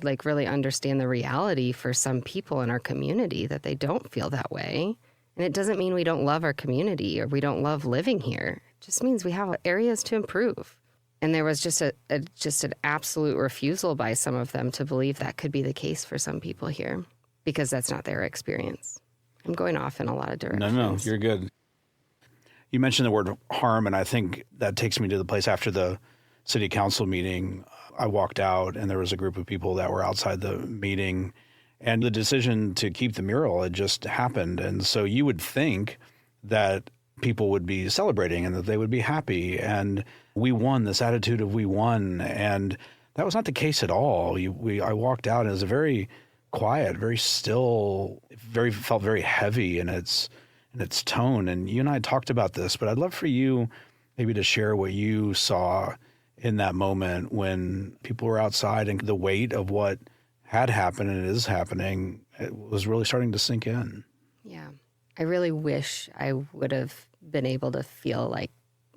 like really understand the reality for some people in our community that they don't feel that way. And it doesn't mean we don't love our community or we don't love living here. It just means we have areas to improve. And there was just an absolute refusal by some of them to believe that could be the case for some people here, because that's not their experience. I'm going off in a lot of directions. No, you're good. You mentioned the word harm, and I think that takes me to the place after the city council meeting. I walked out, and there was a group of people that were outside the meeting, and the decision to keep the mural had just happened. And so you would think that people would be celebrating and that they would be happy. And we won, this attitude of we won. And that was not the case at all. I walked out, and it was a very quiet, very still, felt very heavy in its tone. And you and I talked about this, but I'd love for you maybe to share what you saw in that moment when people were outside and the weight of what had happened and is happening, it was really starting to sink in. Yeah. I really wish I would have been able to feel like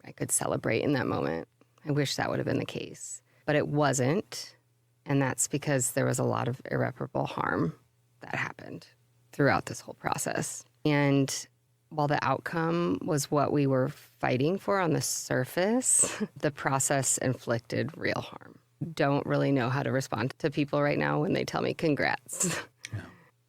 I could celebrate in that moment. I wish that would have been the case, but it wasn't. And that's because there was a lot of irreparable harm that happened throughout this whole process. And while the outcome was what we were fighting for on the surface, the process inflicted real harm. Don't really know how to respond to people right now when they tell me congrats. Yeah.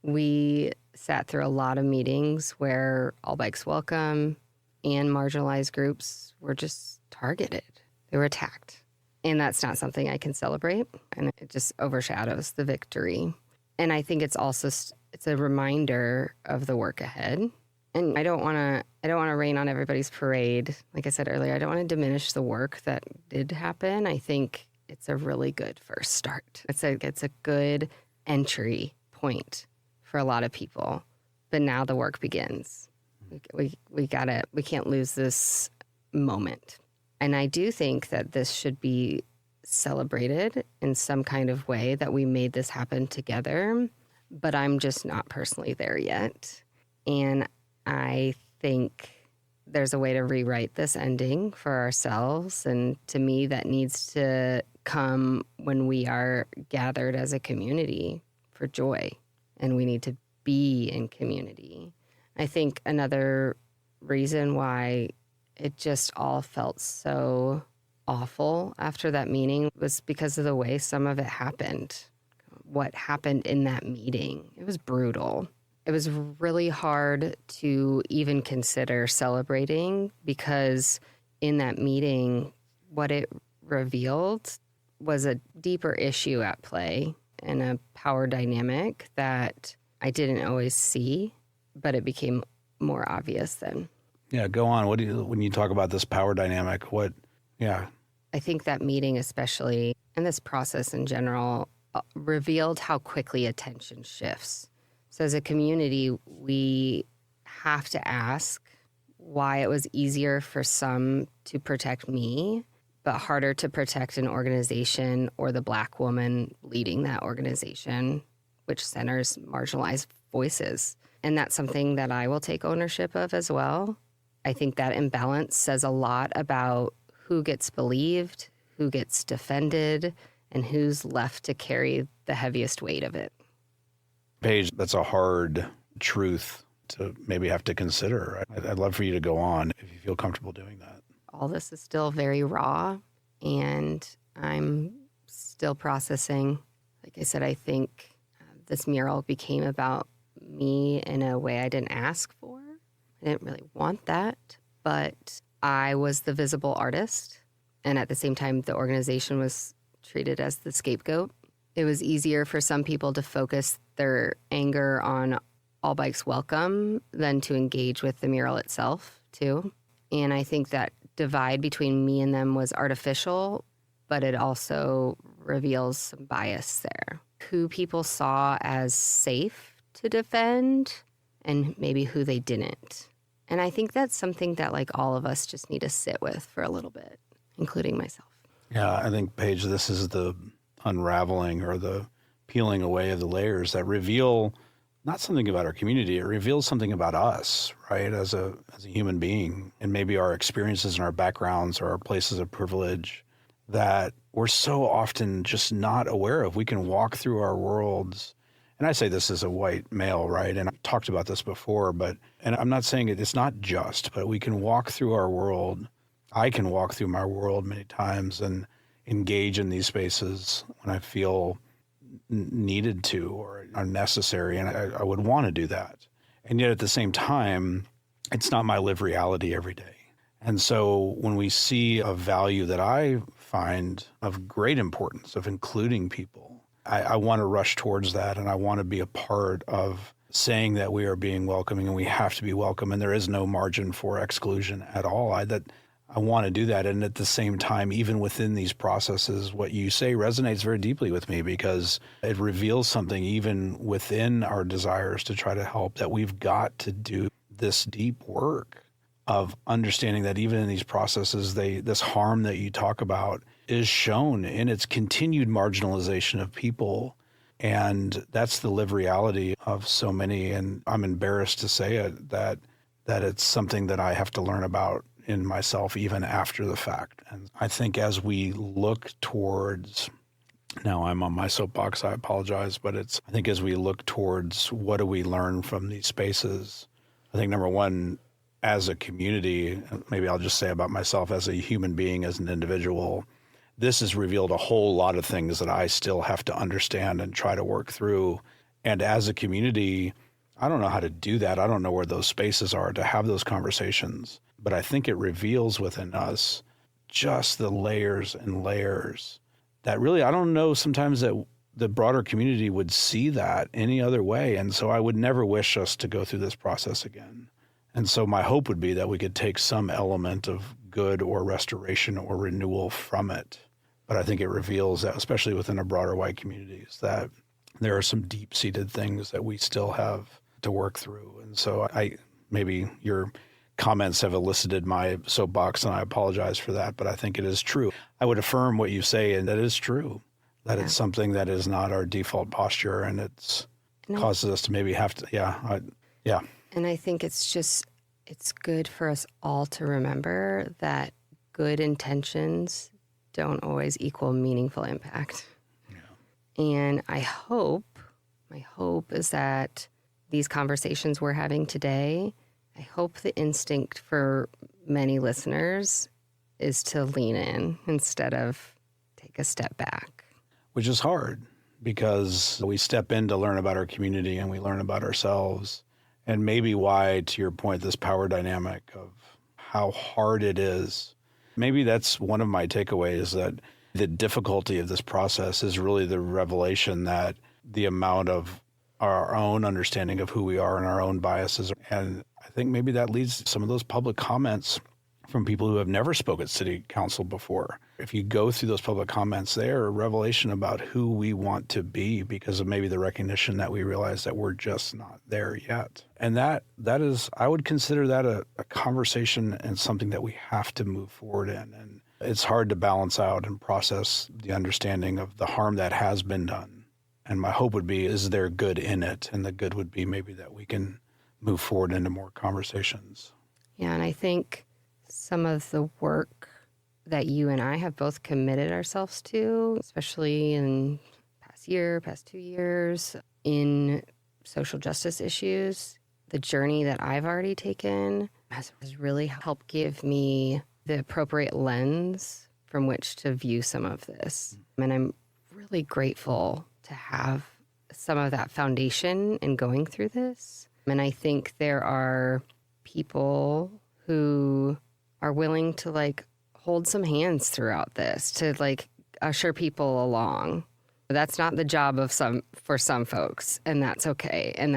We sat through a lot of meetings where All Bikes Welcome and marginalized groups were just targeted. They were attacked. And that's not something I can celebrate. And it just overshadows the victory. And I think it's also, it's a reminder of the work ahead. And I don't want to rain on everybody's parade. Like I said earlier, I don't want to diminish the work that did happen. I think it's a really good first start. It's a good entry point for a lot of people. But now the work begins. We can't lose this moment. And I do think that this should be celebrated in some kind of way, that we made this happen together. But I'm just not personally there yet. And I think there's a way to rewrite this ending for ourselves. And to me, that needs to come when we are gathered as a community for joy. And we need to be in community. I think another reason why it just all felt so awful after that meeting was because of the way some of it happened. What happened in that meeting, it was brutal. It was really hard to even consider celebrating, because in that meeting, what it revealed was a deeper issue at play and a power dynamic that I didn't always see, but it became more obvious then. Yeah, go on. When you talk about this power dynamic, yeah. I think that meeting especially, and this process in general, revealed how quickly attention shifts. So as a community, we have to ask why it was easier for some to protect me, but harder to protect an organization or the Black woman leading that organization, which centers marginalized voices. And that's something that I will take ownership of as well. I think that imbalance says a lot about who gets believed, who gets defended, and who's left to carry the heaviest weight of it. Paige, that's a hard truth to maybe have to consider. I'd love for you to go on if you feel comfortable doing that. All this is still very raw, and I'm still processing. Like I said, I think this mural became about me in a way I didn't ask for. I didn't really want that, but I was the visible artist. And at the same time, the organization was treated as the scapegoat. it was easier for some people to focus their anger on All Bikes Welcome than to engage with the mural itself, too. And I think that divide between me and them was artificial, but it also reveals some bias there. Who people saw as safe to defend and maybe who they didn't. And I think that's something that like all of us just need to sit with for a little bit, including myself. Yeah, I think, Paige, this is the unraveling or the peeling away of the layers that reveal not something about our community. It reveals something about us, right, as a human being, and maybe our experiences and our backgrounds or our places of privilege that we're so often just not aware of. We can walk through our worlds. And I say this as a white male, right? And I've talked about this before, and I'm not saying it's not just, but we can walk through our world. I can walk through my world many times and engage in these spaces when I feel needed to or are necessary. And I would want to do that. And yet at the same time, it's not my lived reality every day. And so when we see a value that I find of great importance of including people, I want to rush towards that, and I want to be a part of saying that we are being welcoming and we have to be welcome, and there is no margin for exclusion at all. I want to do that, and at the same time, even within these processes, what you say resonates very deeply with me because it reveals something even within our desires to try to help, that we've got to do this deep work of understanding that even in these processes, this harm that you talk about is shown in its continued marginalization of people. And that's the lived reality of so many. And I'm embarrassed to say it, that it's something that I have to learn about in myself even after the fact. And I think as we look towards, now I'm on my soapbox, I apologize, but I think as we look towards what do we learn from these spaces, I think number one, as a community, maybe I'll just say about myself as a human being, as an individual, this has revealed a whole lot of things that I still have to understand and try to work through. And as a community, I don't know how to do that. I don't know where those spaces are to have those conversations. But I think it reveals within us just the layers and layers that really, I don't know sometimes that the broader community would see that any other way. And so I would never wish us to go through this process again. And so my hope would be that we could take some element of good or restoration or renewal from it. But I think it reveals that, especially within our broader white communities, that there are some deep-seated things that we still have to work through. And so maybe your comments have elicited my soapbox, and I apologize for that, but I think it is true. I would affirm what you say, and that is true, that it's something that is not our default posture, and causes us to maybe have to, yeah. And I think it's good for us all to remember that good intentions don't always equal meaningful impact. Yeah. And my hope is that these conversations we're having today, I hope the instinct for many listeners is to lean in instead of take a step back. Which is hard because we step in to learn about our community and we learn about ourselves. And maybe why, to your point, this power dynamic of how hard it is. Maybe that's one of my takeaways, that the difficulty of this process is really the revelation that the amount of our own understanding of who we are and our own biases. And I think maybe that leads to some of those public comments from people who have never spoken at city council before. If you go through those public comments, they are a revelation about who we want to be because of maybe the recognition that we realize that we're just not there yet. And that is, I would consider that a conversation and something that we have to move forward in. And it's hard to balance out and process the understanding of the harm that has been done. And my hope would be, is there good in it? And the good would be maybe that we can move forward into more conversations. Yeah, and I think some of the work that you and I have both committed ourselves to, especially in past 2 years, in social justice issues, the journey that I've already taken has really helped give me the appropriate lens from which to view some of this. And I'm really grateful to have some of that foundation in going through this. And I think there are people who are willing to hold some hands throughout this, to usher people along. That's not the job of for some folks, and that's okay. And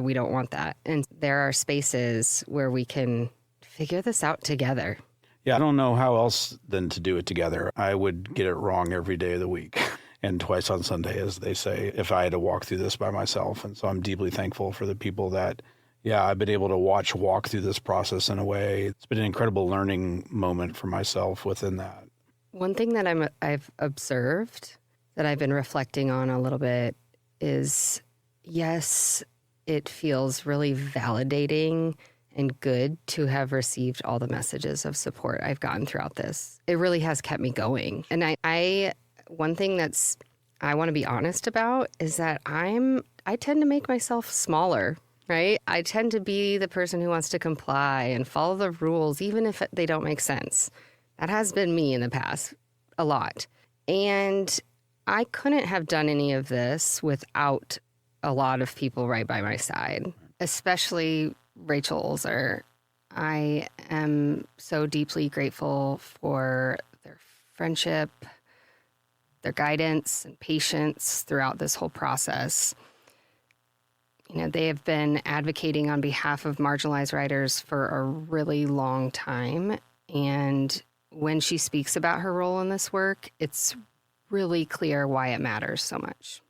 we don't want that. And there are spaces where we can figure this out together. Yeah, I don't know how else than to do it together. I would get it wrong every day of the week and twice on Sunday, as they say, if I had to walk through this by myself. And so I'm deeply thankful for the people that, I've been able to walk through this process in a way. It's been an incredible learning moment for myself within that. One thing that I've observed that I've been reflecting on a little bit is, yes, it feels really validating and good to have received all the messages of support I've gotten throughout this. It really has kept me going. And one thing I want to be honest about is that I tend to make myself smaller, right? I tend to be the person who wants to comply and follow the rules, even if they don't make sense. That has been me in the past a lot. And I couldn't have done any of this without a lot of people right by my side, especially Rachel Olzer. I am so deeply grateful for their friendship, their guidance and patience throughout this whole process. They have been advocating on behalf of marginalized writers for a really long time. And when she speaks about her role in this work, it's really clear why it matters so much.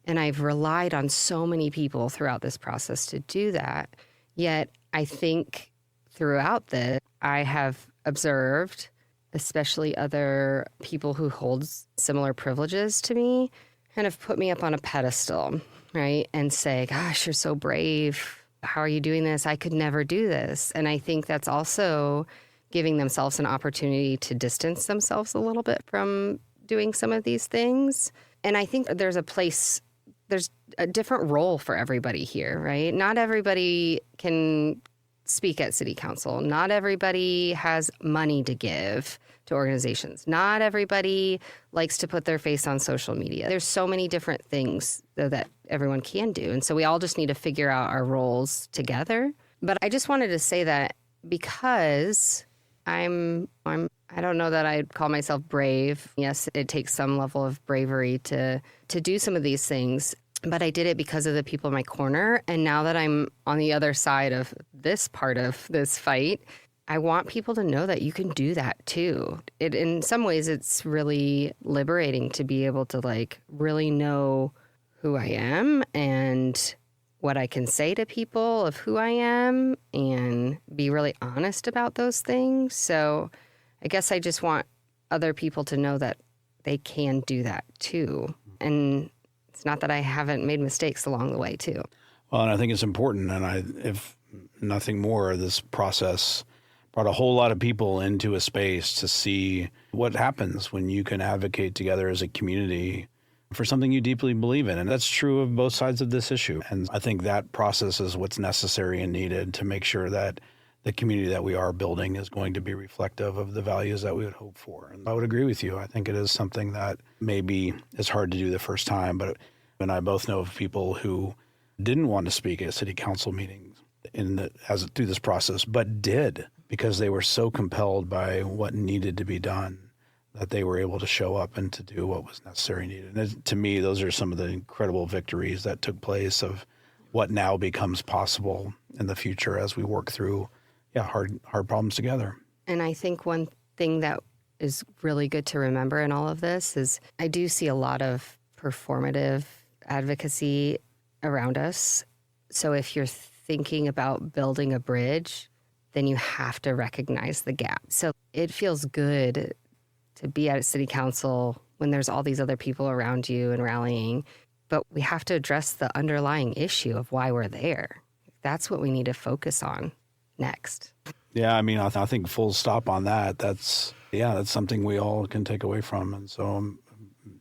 And I've relied on so many people throughout this process to do that. Yet I think throughout this, I have observed, especially other people who hold similar privileges to me, kind of put me up on a pedestal, right? And say, gosh, you're so brave. How are you doing this? I could never do this. And I think that's also giving themselves an opportunity to distance themselves a little bit from doing some of these things. And I think there's a different role for everybody here, right? Not everybody can speak at city council. Not everybody has money to give to organizations. Not everybody likes to put their face on social media. There's so many different things that everyone can do. And so we all just need to figure out our roles together. But I just wanted to say that because I don't know that I'd call myself brave. Yes, it takes some level of bravery to do some of these things, but I did it because of the people in my corner. And now that I'm on the other side of this part of this fight, I want people to know that you can do that too. In some ways, it's really liberating to be able to really know who I am and what I can say to people of who I am and be really honest about those things. So I guess I just want other people to know that they can do that too. And it's not that I haven't made mistakes along the way too. Well, and I think it's important. And if nothing more, this process brought a whole lot of people into a space to see what happens when you can advocate together as a community for something you deeply believe in. And that's true of both sides of this issue. And I think that process is what's necessary and needed to make sure that the community that we are building is going to be reflective of the values that we would hope for. And I would agree with you. I think it is something that maybe is hard to do the first time, but and I both know of people who didn't want to speak at city council meetings through this process, but did because they were so compelled by what needed to be done that they were able to show up and to do what was necessary and needed. And to me, those are some of the incredible victories that took place of what now becomes possible in the future as we work through hard problems together. And I think one thing that is really good to remember in all of this is I do see a lot of performative advocacy around us. So if you're thinking about building a bridge, then you have to recognize the gap. So it feels good to be at a city council when there's all these other people around you and rallying, but we have to address the underlying issue of why we're there. That's what we need to focus on next. Yeah, I mean, I think full stop on that. That's something we all can take away from. And so I'm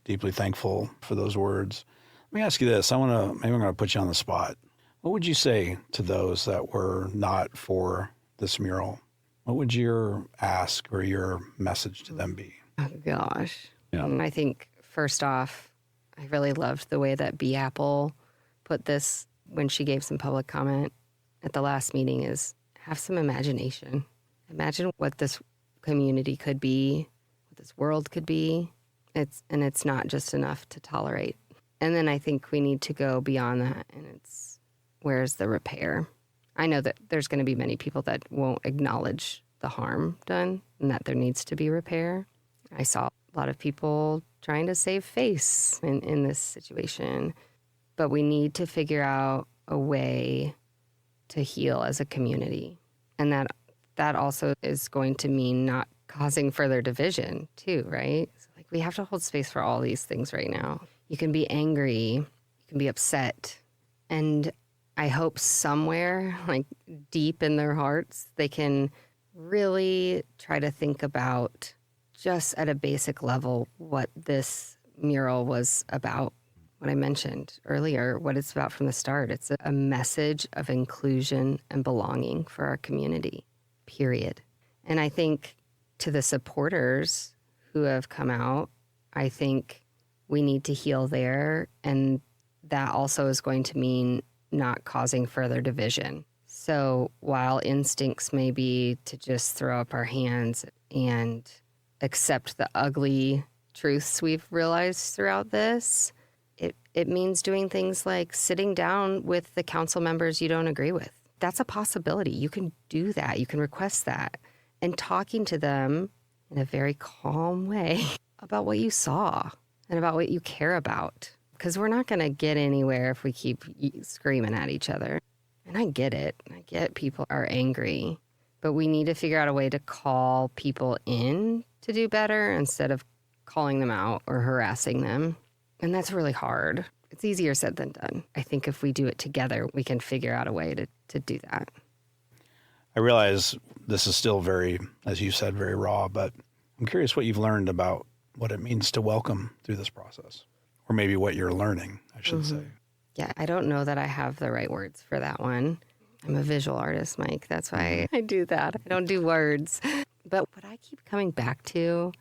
deeply thankful for those words. Let me ask you this. Maybe I'm going to put you on the spot. What would you say to those that were not for this mural? What would your ask or your message to them be? Oh, gosh. Yeah. I think, first off, I really loved the way that B. Apple put this when she gave some public comment at the last meeting is have some imagination. Imagine what this community could be, what this world could be It's not just enough to tolerate. And then I think we need to go beyond that, and it's where's the repair? I know that there's going to be many people that won't acknowledge the harm done and that there needs to be repair. I saw a lot of people trying to save face in this situation, but we need to figure out a way to heal as a community. And that also is going to mean not causing further division too, right? So like we have to hold space for all these things right now. You can be angry, you can be upset, and I hope somewhere, like deep in their hearts, they can really try to think about just at a basic level what this mural was about. What I mentioned earlier, what it's about from the start. It's a message of inclusion and belonging for our community, period. And I think to the supporters who have come out, I think we need to heal there. And that also is going to mean not causing further division. So while instincts may be to just throw up our hands and accept the ugly truths we've realized throughout this, it means doing things like sitting down with the council members you don't agree with. That's a possibility. You can do that. You can request that. And talking to them in a very calm way about what you saw and about what you care about. Because we're not going to get anywhere if we keep screaming at each other. And I get it. I get people are angry. But we need to figure out a way to call people in to do better instead of calling them out or harassing them. And that's really hard. It's easier said than done. I think if we do it together, we can figure out a way to do that. I realize this is still very, as you said, very raw, but I'm curious what you've learned about what it means to welcome through this process. Or maybe what you're learning, I should say. Yeah, I don't know that I have the right words for that one. I'm a visual artist, Mike. That's why I do that. I don't do words. But what I keep coming back to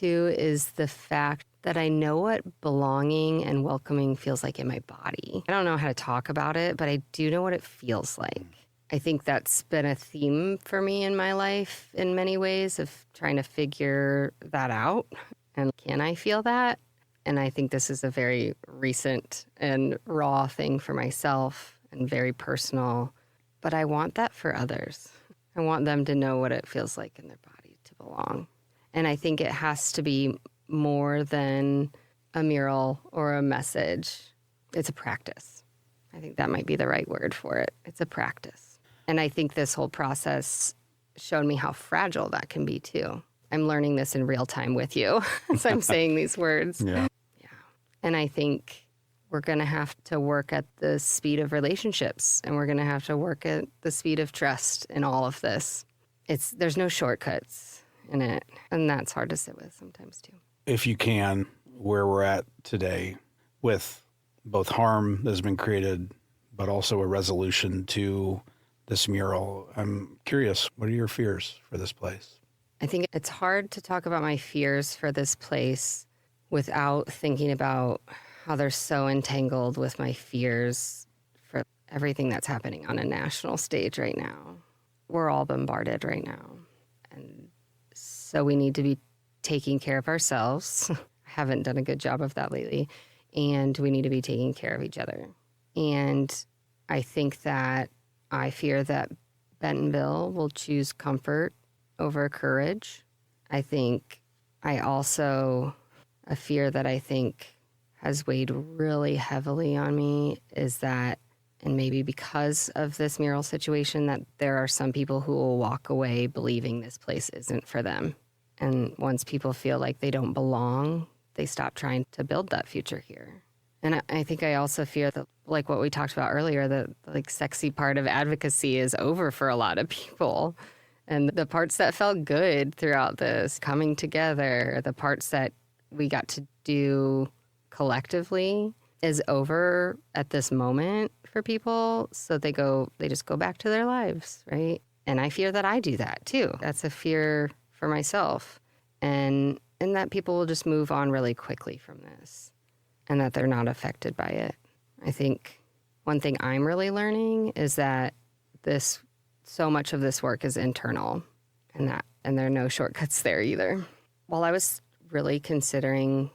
is the fact that I know what belonging and welcoming feels like in my body. I don't know how to talk about it, but I do know what it feels like. I think that's been a theme for me in my life in many ways of trying to figure that out. And can I feel that? And I think this is a very recent and raw thing for myself and very personal. But I want that for others. I want them to know what it feels like in their body to belong. And I think it has to be more than a mural or a message. It's a practice. I think that might be the right word for it. It's a practice. And I think this whole process showed me how fragile that can be too. I'm learning this in real time with you as I'm saying these words. Yeah. And I think we're going to have to work at the speed of relationships, and we're going to have to work at the speed of trust in all of this. There's no shortcuts in it, and that's hard to sit with sometimes too. If you can, where we're at today with both harm that has been created, but also a resolution to this mural, I'm curious, what are your fears for this place? I think it's hard to talk about my fears for this place without thinking about how they're so entangled with my fears for everything that's happening on a national stage right now. We're all bombarded right now. And so we need to be taking care of ourselves. I haven't done a good job of that lately. And we need to be taking care of each other. And I think that I fear that Bentonville will choose comfort over courage. I also a fear that I think has weighed really heavily on me is that, and maybe because of this mural situation, that there are some people who will walk away believing this place isn't for them. And once people feel like they don't belong, they stop trying to build that future here. And I think I also fear that, like what we talked about earlier, the sexy part of advocacy is over for a lot of people. And the parts that felt good throughout this, coming together, the parts that we got to do collectively is over at this moment for people. So they just go back to their lives, right? And I fear that I do that too. That's a fear for myself. And that people will just move on really quickly from this and that they're not affected by it. I think one thing I'm really learning is that so much of this work is internal and there are no shortcuts there either. While I was really considering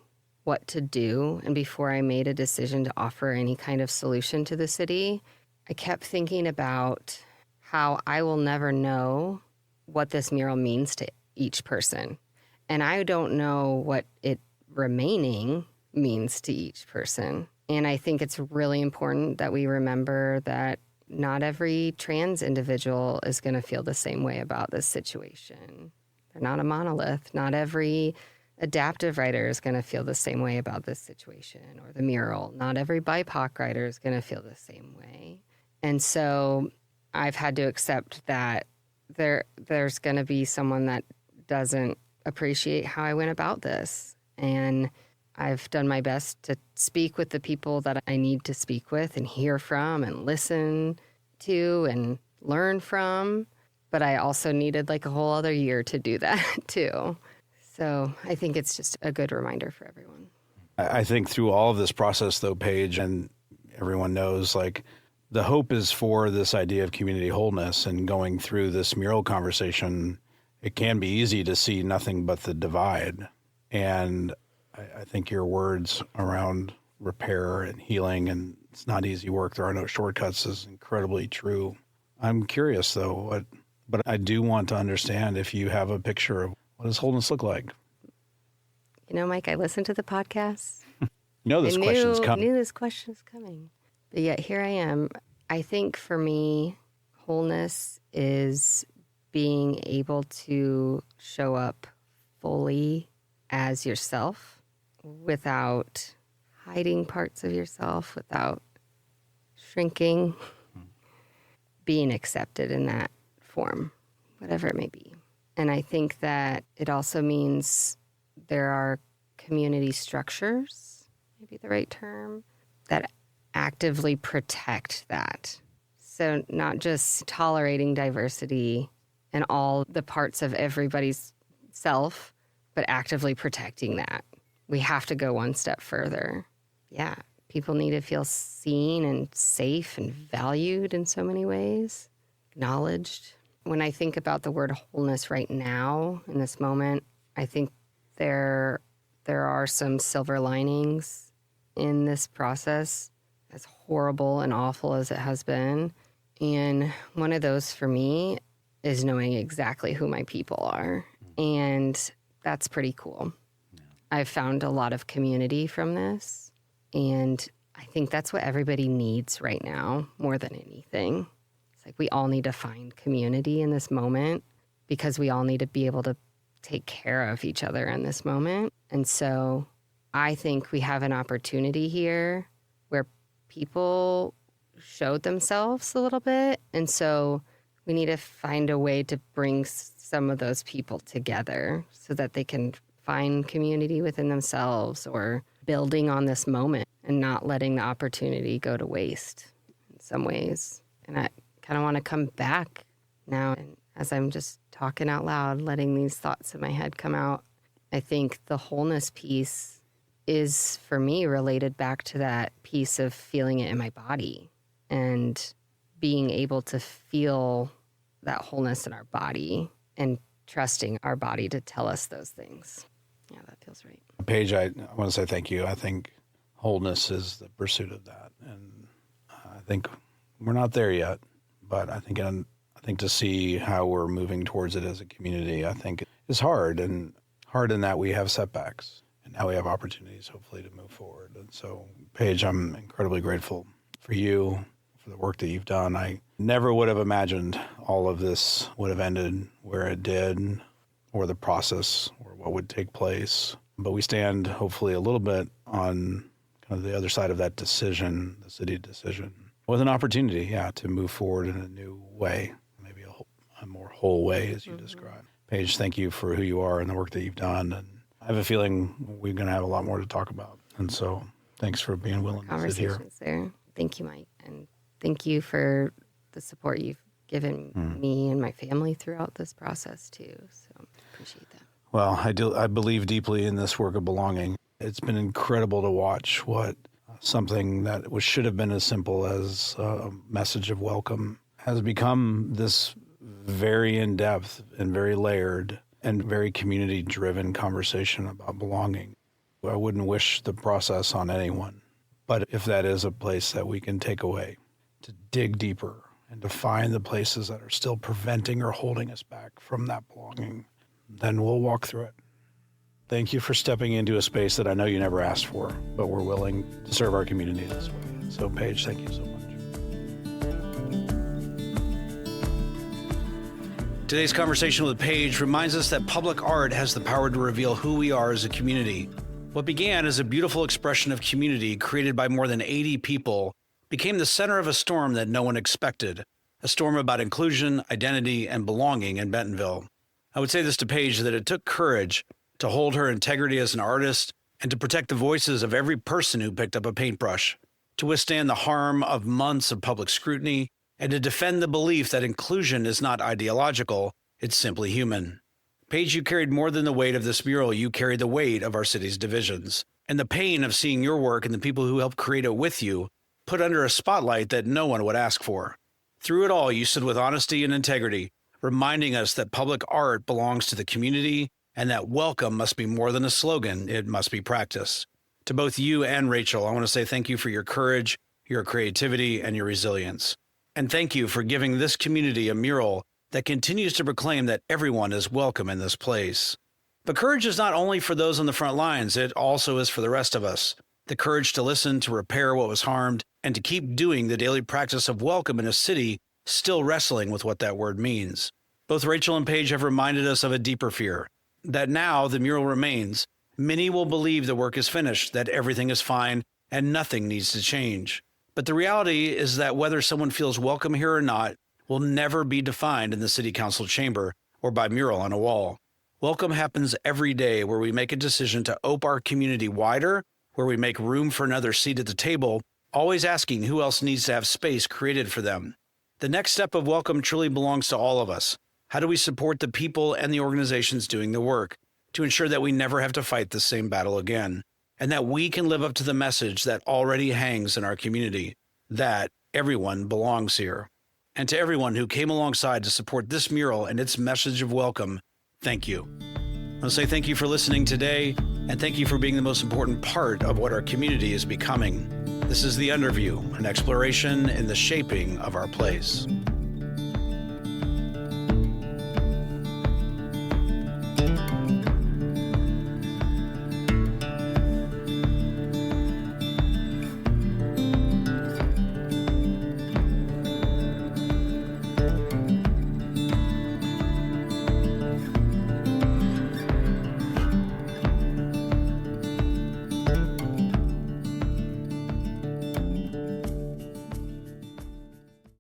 what to do, and before I made a decision to offer any kind of solution to the city, I kept thinking about how I will never know what this mural means to each person. And I don't know what it remaining means to each person. And I think it's really important that we remember that not every trans individual is going to feel the same way about this situation. They're not a monolith. Not every adaptive writer is going to feel the same way about this situation or the mural. Not every BIPOC writer is going to feel the same way. And so I've had to accept that there's going to be someone that doesn't appreciate how I went about this. And I've done my best to speak with the people that I need to speak with and hear from and listen to and learn from. But I also needed like a whole other year to do that too. So I think it's just a good reminder for everyone. I think through all of this process, though, Paige, and everyone knows, like, the hope is for this idea of community wholeness, and going through this mural conversation, it can be easy to see nothing but the divide. And I think your words around repair and healing, and it's not easy work, there are no shortcuts, is incredibly true. I'm curious, though, but I do want to understand if you have a picture of what does wholeness look like? You know, Mike, I listened to the podcast. This question's coming. I knew this question was coming. But yet here I am. I think for me, wholeness is being able to show up fully as yourself without hiding parts of yourself, without shrinking, being accepted in that form, whatever it may be. And I think that it also means there are community structures, maybe the right term, that actively protect that. So not just tolerating diversity and all the parts of everybody's self, but actively protecting that. We have to go one step further. Yeah, people need to feel seen and safe and valued in so many ways, acknowledged. When I think about the word wholeness right now, in this moment, I think there are some silver linings in this process, as horrible and awful as it has been. And one of those for me is knowing exactly who my people are. And that's pretty cool. Yeah. I've found a lot of community from this. And I think that's what everybody needs right now more than anything. It's like we all need to find community in this moment because we all need to be able to take care of each other in this moment. And so I think we have an opportunity here where people showed themselves a little bit. And so we need to find a way to bring some of those people together so that they can find community within themselves or building on this moment and not letting the opportunity go to waste in some ways. And I kind of want to come back now. And as I'm just talking out loud, letting these thoughts in my head come out, I think the wholeness piece is, for me, related back to that piece of feeling it in my body and being able to feel that wholeness in our body and trusting our body to tell us those things. Yeah, that feels right. Paige, I want to say thank you. I think wholeness is the pursuit of that. And I think we're not there yet, but I think to see how we're moving towards it as a community, I think is hard, and hard in that we have setbacks and now we have opportunities hopefully to move forward. And so, Paige, I'm incredibly grateful for you, for the work that you've done. I never would have imagined all of this would have ended where it did, or the process, or what would take place. But we stand hopefully a little bit on kind of the other side of that decision, the city decision, with an opportunity, to move forward in a new way, maybe a more whole way, as you described. Paige, thank you for who you are and the work that you've done. And I have a feeling we're going to have a lot more to talk about. And so thanks for being willing to sit here. There. Thank you, Mike. And thank you for the support you've given me and my family throughout this process, too. So appreciate that. Well, I believe deeply in this work of belonging. It's been incredible to watch what something that should have been as simple as a message of welcome has become this very in-depth and very layered and very community-driven conversation about belonging. I wouldn't wish the process on anyone, but if that is a place that we can take away, to dig deeper and to find the places that are still preventing or holding us back from that belonging, then we'll walk through it. Thank you for stepping into a space that I know you never asked for, but we're willing to serve our community this way. So, Paige, thank you so much. Today's conversation with Paige reminds us that public art has the power to reveal who we are as a community. What began as a beautiful expression of community created by more than 80 people became the center of a storm that no one expected, a storm about inclusion, identity, and belonging in Bentonville. I would say this to Paige, that it took courage to hold her integrity as an artist and to protect the voices of every person who picked up a paintbrush, to withstand the harm of months of public scrutiny, and to defend the belief that inclusion is not ideological, it's simply human. Paige, you carried more than the weight of this mural. You carried the weight of our city's divisions and the pain of seeing your work and the people who helped create it with you put under a spotlight that no one would ask for. Through it all, you stood with honesty and integrity, reminding us that public art belongs to the community and that welcome must be more than a slogan, it must be practice. To both you and Rachel, I want to say thank you for your courage, your creativity, and your resilience. And thank you for giving this community a mural that continues to proclaim that everyone is welcome in this place. But courage is not only for those on the front lines, it also is for the rest of us. The courage to listen, to repair what was harmed, and to keep doing the daily practice of welcome in a city still wrestling with what that word means. Both Rachel and Paige have reminded us of a deeper fear, that now the mural remains. Many will believe the work is finished, that everything is fine, and nothing needs to change. But the reality is that whether someone feels welcome here or not will never be defined in the city council chamber or by mural on a wall. Welcome happens every day, where we make a decision to open our community wider, where we make room for another seat at the table, always asking who else needs to have space created for them. The next step of welcome truly belongs to all of us. How do we support the people and the organizations doing the work to ensure that we never have to fight the same battle again, and that we can live up to the message that already hangs in our community, that everyone belongs here? And to everyone who came alongside to support this mural and its message of welcome, thank you. I'll say thank you for listening today, and thank you for being the most important part of what our community is becoming. This is The Underview, an exploration in the shaping of our place.